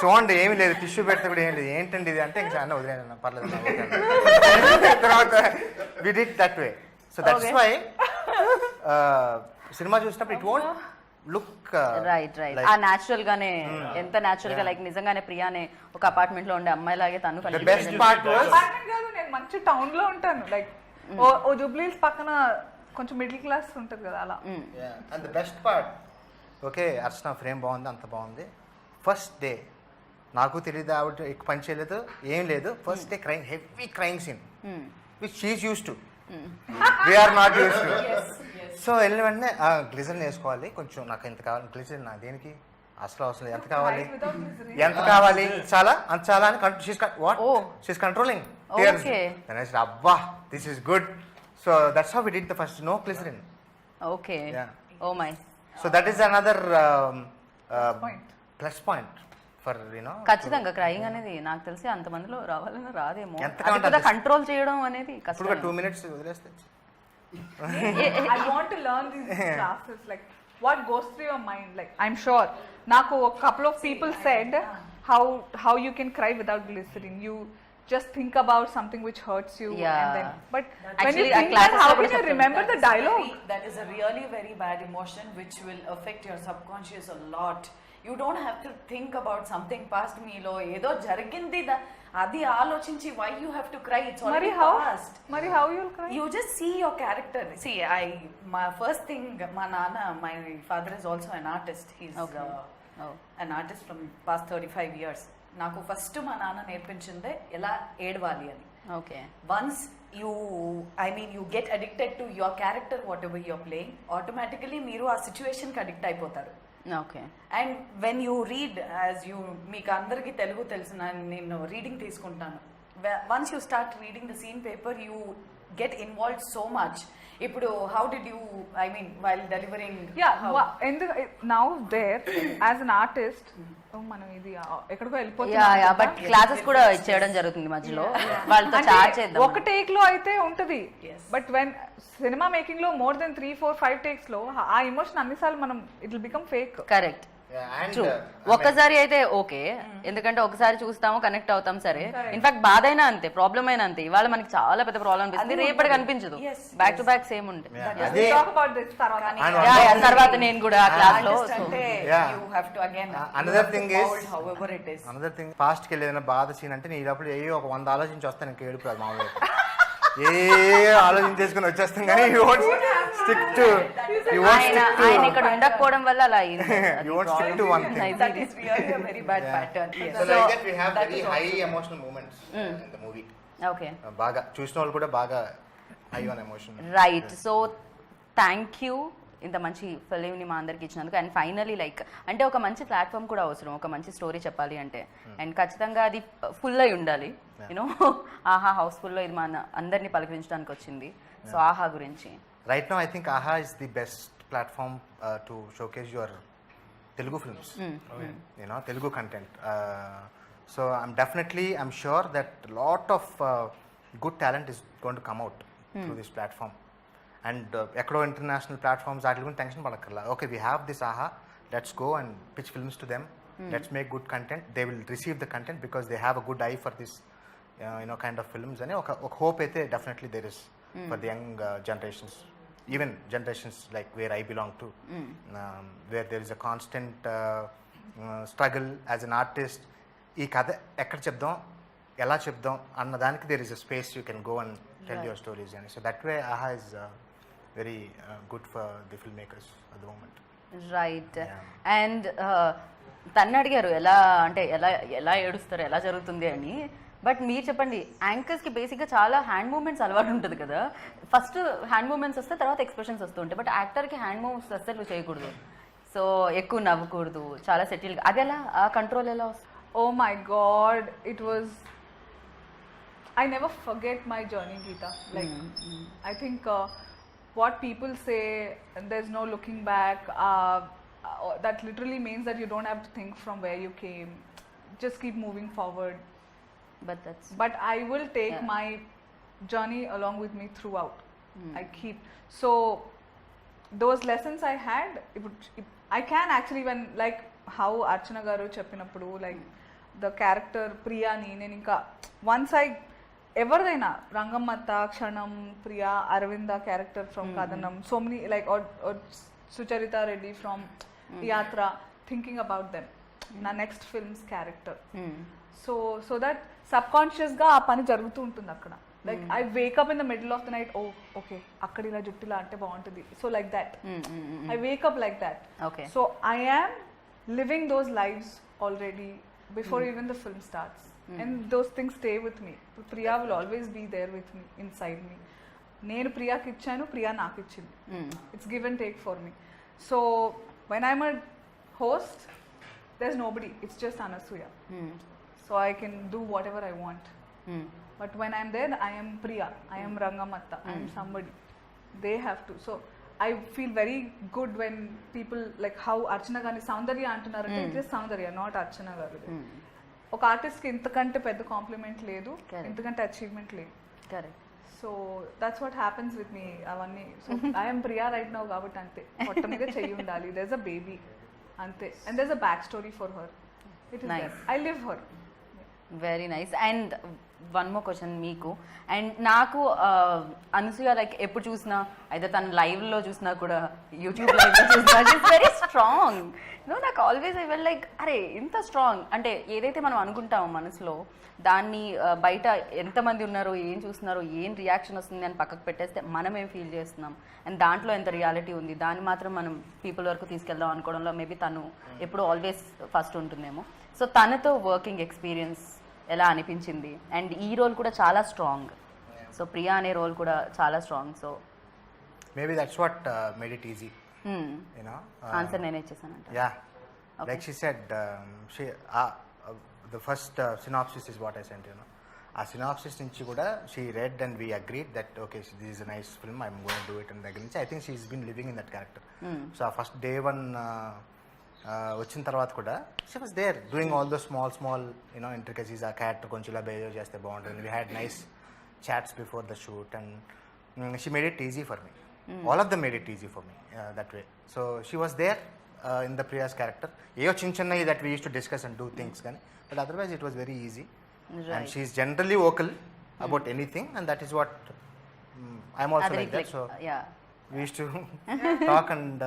చూడండి ఏమి లేదు, టిష్యూ పెడితే కూడా ఏం లేదు, ఏంటండి ఇది అంటే ఇంకా అన్న వదిలేదన్న పర్లేదు అన్న, ఓకే అన్న. తర్వాత we did that way. So that's why cinema చూసినప్పుడు it won't look right right. ఆ న్యాచురల్ గానే ఎంత న్యాచురల్ గా లైక్ నిజంగానే ప్రియానే ఒక అపార్ట్మెంట్ లో ఉండే అమ్మాయి లాగే తను the best part was apartment కాదు, నేను మంచి టౌన్ లో ఉంటాను. లైక్ ఓ జూబ్లీస్ పక్కన కొంచెం మిడిల్ క్లాస్ ఉంటుంది కదా అలా. And the best part, okay Archana frame బాగుంది, అంత బాగుంది. ఫస్ట్ డే నాకు తెలియదు, ఆవిడ ఎక్కువ పని చేయలేదు, ఏం లేదు. First day crime, heavy crime scene which she's use to, we're not use to. So వెళ్ళిన వెంటనే గ్లిజరిన్ వేసుకోవాలి కొంచెం, నాకు ఎంత కావాలి గ్లిజరిన్, నా దేనికి అసలు అవసరం, ఎంత కావాలి ఎంత కావాలి, చాలా అంత చాలా అని వాట్ షీస్ కంట్రోలింగ్ టియర్స్. అబ్బా this is good. So that's how we did the first, no glycerine. Okay. Yeah. Oh my. So that is another plus point for, you know. ఖచ్చితంగా క్రైయింగ్ అనేది నాకు తెలిసి అంతమందిలో రావాలని రాదేమో. ఎంత అది కూడా కంట్రోల్ చేయడం అనేది ఇప్పుడు కష్టం. 2 minutes వదిలేస్తే I want to learn these classes, like what goes through your mind. Like I'm sure naku a couple of people said how you can cry without glycerin. You just think about something which hurts you, Yeah. and then but when Actually, you ఆ think classes that, how లో can కూడా you చెప్తారు. remember the dialogue? That is a really very bad emotion which will affect your subconscious a lot. You don't have to think about something past మీలో ఏదో జరిగింది అది ఆలోచించి why you have to cry, it's already past. Mari how you'll cry? You just see your character. See, my first thing, my nana, my father is also an artist. He's an artist from past 35 years. నాకు first మా నాన్న నేర్పించిందే ఎలా ఏడవాలి అని. Okay. Once you get addicted to your character, whatever you're playing, automatically మీరు ఆ situation కి addict అయిపోతారు. Okay. And when you read, as you, మీకు అందరికీ తెలుగు తెలుసు, నేను రీడింగ్ తీసుకుంటాను. Once you start reading the scene paper you get involve so much. ఇప్పుడు how did you, while delivering, now there as an artist, మనం ఇది ఎక్కడికో యా వెళ్ళిపోతున్నాం. యా బట్ క్లాసెస్ కూడా ఇచ్చేయడం జరుగుతుంది మధ్యలో, వాళ్ళతో చార్జ్ చేద్దాం. ఒక టేక్ లో అయితే ఉంటది, బట్ వెన్ సినిమా మేకింగ్ లో మోర్ దెన్ 3, 4, 5 టేక్స్ లో ఆ ఎమోషన్ అన్నిసార్లు మనం it will become fake. Correct. and true. ఒక్కసారి అయితే ఓకే, ఎందుకంటే ఒకసారి చూస్తాము కనెక్ట్ అవుతాం సరే. ఇన్ఫాక్ట్ బాధ అయినా అంతే, ప్రాబ్లం అయినా అంతే. ఇవాళ మనకి చాలా పెద్ద ప్రాబ్లం అనిపిస్తుంది, రేపటికి అనిపించదు. బ్యాక్ టు బ్యాక్ సేమ్ ఉంటుంది. అదే టాక్ అబౌట్ దిస్ తర్వాత. తర్వాత నేను కూడా ఆ క్లాస్ లో అంటే Yeah. You have to again another thing is however it is. another thing, పాస్ట్కి వెళ్ళి ఏదైనా బాధ సీన్ అంటే నేను అప్పుడు ఒక 100 ఆలోచించి వస్తాను, ఇంకా ఏడుపు రాదు మామూలుగా. ఆలోచించేసుకుని వచ్చేస్తాం కానీ you won't stick to ఆయన ఇక్కడ ఉండకపోవడం వల్ల అలా అయింది. you won't stick to one thing. That is really a very bad pattern. Yes. So like that we have very high emotional moments in the movie. Okay. బాగా చూసిన వాళ్ళు కూడా బాగా high on emotion. Right. So thank you ఇంత మంచి ఫిలింని మా అందరికి ఇచ్చినందుకు. అండ్ ఫైనలీ లైక్ అంటే ఒక మంచి ప్లాట్ఫామ్ కూడా అవసరం, ఒక మంచి స్టోరీ చెప్పాలి అంటే. అండ్ ఖచ్చితంగా అది ఫుల్ అయి ఉండాలి. యూనో ఆహా హౌస్ఫుల్లో ఇది మన అందరినీ పలకరించడానికి వచ్చింది. సో ఆహా గురించి రైట్ నౌ ఐ థింక్ ఆహా is the best platform to showcase your Telugu films, you know, Telugu content. So I'm sure that a lot of good talent is going to come out through this platform. And ekkado international platforms వాటి గురించి tension పడక్కర్లా. Okay, we have this AHA, let's go and pitch films to them. Let's make good content. They will receive the content because they have a good eye for this kind of films అని ఒక hope అయితే definitely there is for the young generations, even generations like where I belong to, where there is a constant struggle as an artist. ఈ కథ ఎక్కడ చెప్దాం, ఎలా చెప్దాం అన్న దానికి there is a space you can go and tell your stories అని. So that way Aha is very good for the film makers at the moment. Right. And తను అడిగారు ఎలా అంటే ఎలా ఏడుస్తారు, ఎలా జరుగుతుంది అని. బట్ మీరు చెప్పండి, యాంకర్స్కి బేసిక్గా చాలా హ్యాండ్ మూమెంట్స్ అలవాటు ఉంటుంది కదా. ఫస్ట్ హ్యాండ్ మూమెంట్స్ వస్తే తర్వాత ఎక్స్ప్రెషన్స్ వస్తూ ఉంటాయి. బట్ యాక్టర్కి హ్యాండ్ మూవ్స్ అస్సలు చేయకూడదు, సో ఎక్కువ నవ్వకూడదు, చాలా సెటిల్గా. అది ఎలా, ఆ కంట్రోల్ ఎలా వస్తుంది? Oh my God, it was. I never forget my journey, Geeta. Like, I think what people say, there's no looking back. That literally means that you don't have to think from where you came. Just keep moving forward. But I will take my journey along with me throughout. I keep so those lessons I had. I can actually when like how Archana garu cheppinappudu like the character Priya ni nenu inka once I ఎవరిదైనా Rangammatta, Kshanam, Priya, Aravinda character from Kathanam, so many like Sucharitha Reddy from Yatra, thinking about them నా next films character. So that సబ్ కాన్షియస్గా ఆ పని జరుగుతూ ఉంటుంది అక్కడ. Like I wake up in the middle of the night, oh okay అక్కడ ఇలా జుట్టులా అంటే బాగుంటుంది, so like that I wake up like that. So I am living those lives already before even the film starts, and those things stay with me. Priya will always be there with me, inside me. Nenu Priya ki ichchanu, Priya naaku ichindi. It's give and take for me. So when I'm a host, there's nobody, it's just Anasuya. So I can do whatever I want. But when I'm there, I am Priya, I am Rangamatta, I am somebody. They have to. So I feel very good when people like how Archana Gani Soundarya antunarante, it is Soundarya, not Archana garu. ఒక ఆర్టిస్ట్కి ఇంతకంటే పెద్ద complement లేదు, ఇంతకంటే achievement లేదు. Correct. So that's what happens with me అవన్నీ. So I'm Priya right now కాబట్టి అంతే, పొట్ట మీద చెయ్యి ఉండాలి, దేర్ ఇస్ అ బేబీ అంతే, and there is a back story for her. It is nice, I live her. Very nice. And one more question మీకు అండ్ నాకు, అనసూయ లైక్ ఎప్పుడు చూసినా అయితే తను లైవ్లో చూసినా కూడా యూట్యూబ్ లైవ్లో చూసినా షీస్ వెరీ స్ట్రాంగ్. నాకు ఆల్వేస్ ఐ వెల్ లైక్ అరే ఇంత స్ట్రాంగ్ అంటే ఏదైతే మనం అనుకుంటామో మనసులో దాన్ని బయట ఎంతమంది ఉన్నారో, ఏం చూస్తున్నారో, ఏం రియాక్షన్ వస్తుంది అని పక్కకు పెట్టేస్తే మనం ఏం ఫీల్ చేస్తున్నాం అండ్ దాంట్లో ఎంత రియాలిటీ ఉంది దాన్ని మాత్రం మనం పీపుల్ వరకు తీసుకెళ్దాం అనుకోవడంలో మేబీ తను ఎప్పుడు ఆల్వేస్ ఫస్ట్ ఉంటుందేమో. సో తనతో వర్కింగ్ ఎక్స్పీరియన్స్ ఎలా అనిపించింది? అండ్ ఈ రోల్ కూడా చాలా స్ట్రాంగ్, సో ప్రియా అనే రోల్ కూడా చాలా strong. So maybe that's what made it easy. Answer నేనే ఇచ్చేసానంట. Yeah, like she said, the first synopsis is what I sent, ఆ సినాప్సిస్ నుంచి కూడా she read and we agreed that okay this is a nice film, I'm going to do it. And దగ్గర నుంచి I think she is been living in that character. So ఆ first day 1 వచ్చిన తర్వాత కూడా she was there doing all the small intricacies. ఆ character కొంచెం ఇలా behave చేస్తే బాగుంటుంది. We had nice chats before the shoot and she made it easy for me. All of them made it easy for me that way. So she was there in the Priya's character. ఏయో చిన్న that we used to discuss and do things కానీ, but otherwise it was very easy. Right. And she is generally vocal about anything, and that is what I'm also like that. So yeah, we used to talk and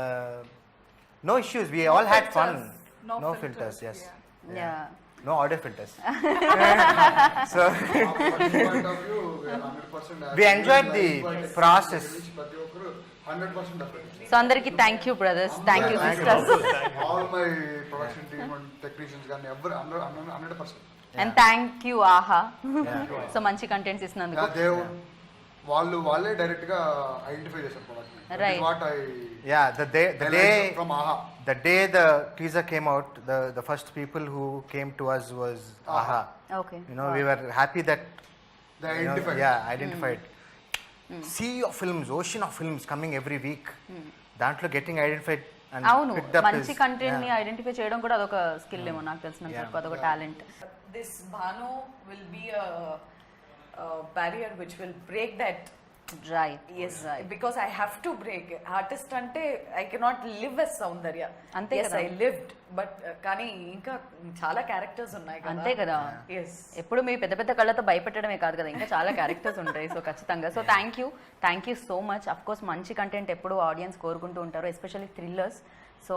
no issues. We all had fun. No filters. Yes. Yeah. No audio filters. So we enjoyed the process. 100% effort. So అందరికి thank you brothers, thank you sisters, All my production team and technicians కానీ ఎవరు 100%. And thank you ఆహా. So మంచి contents ఇస్తున్నందుకు. వాళ్ళే direct గా identify చేశారు product. Right. What I Yeah, the day from AHA. The day the teaser came out, the first people who came to us was AHA. Okay. We were happy that they identified. identified. Sea of films, ocean of films coming every week. దాంట్లో getting identified and అవును, picked up మంచి content ని identify చేయడం కూడా అదొక skill ఏమో నాకు తెలిసినంత వరకు, అదొక talent. This Bhanu will be a barrier which will break that right Yes, because I have to break. Artist ante I cannot live as Soundarya. అంతే Yes, కదా. I lived, but కానీ ఇంకా చాలా క్యారెక్టర్స్ ఉన్నాయి కదా. అంతే కదా. Yes. ఎప్పుడు మీ పెద్ద పెద్ద కళ్ళతో భయపెట్టడమే కాదు కదా, ఇంకా చాలా క్యారెక్టర్స్ ఉంటాయి. సో ఖచ్చితంగా. So thank you so much. Of course మంచి కంటెంట్ ఎప్పుడు ఆడియన్స్ కోరుకుంటూ ఉంటారు, ఎస్పెషల్లీ థ్రిల్లర్స్. సో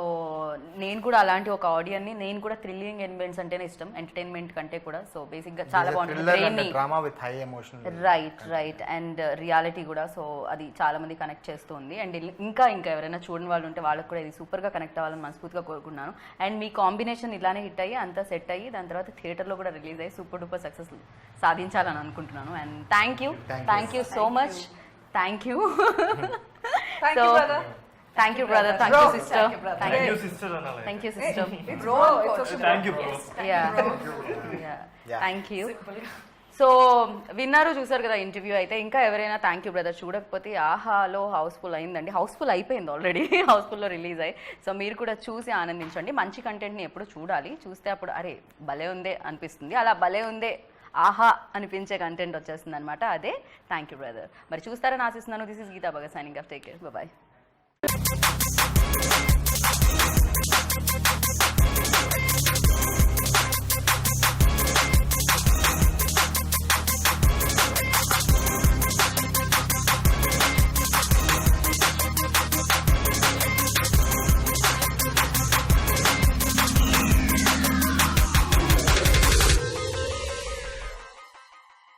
నేను కూడా అలాంటి ఒక ఆడియన్ని, నేను కూడా థ్రిల్లింగ్ ఎలిమెంట్స్ అంటేనే ఇష్టం ఎంటర్టైన్మెంట్ కంటే కూడా. సో బేసిక్గా చాలా బాగుంటుంది. Drama with high emotion. Right and reality కూడా. సో అది చాలా మంది కనెక్ట్ చేస్తుంది. అండ్ ఇంకా ఎవరైనా చూడని వాళ్ళు ఉంటే వాళ్ళకి కూడా ఇది సూపర్గా కనెక్ట్ అవ్వాలని మనస్ఫూర్తిగా కోరుకున్నాను. అండ్ మీ కాంబినేషన్ ఇలానే హిట్ అయ్యి అంతా సెట్ అయ్యి దాని తర్వాత థియేటర్లో కూడా రిలీజ్ అయ్యి సూపర్ డూపర్ సక్సెస్ సాధించాలని అనుకుంటున్నాను. And thank you so much. Thank you. Thank you, brother. Thank you brother. Thank you sister. Thank you sister అనాలి. Thank you sister. Bro, it's okay. Thank you bro. Thank you. So విన్నారు, చూసారు కదా interview అయితే. ఇంకా ఎవరైనా thank you brother చూడకపోతే ఆహాలో Housefull అయిందండి. హౌస్ఫుల్ అయిపోయింది ఆల్రెడీ, హౌస్ఫుల్లో రిలీజ్ అయ్యి. సో మీరు కూడా చూసి ఆనందించండి. మంచి కంటెంట్ని ఎప్పుడు చూడాలి, చూస్తే అప్పుడు అరే భలే ఉందే అనిపిస్తుంది. అలా భలే ఉందే ఆహా అనిపించే కంటెంట్ వచ్చేస్తుంది అనమాట. అదే థ్యాంక్ యూ బ్రదర్. మరి చూస్తారని ఆశిస్తున్నాను. This is Geeta Bhagat signing off. Take care. Bye.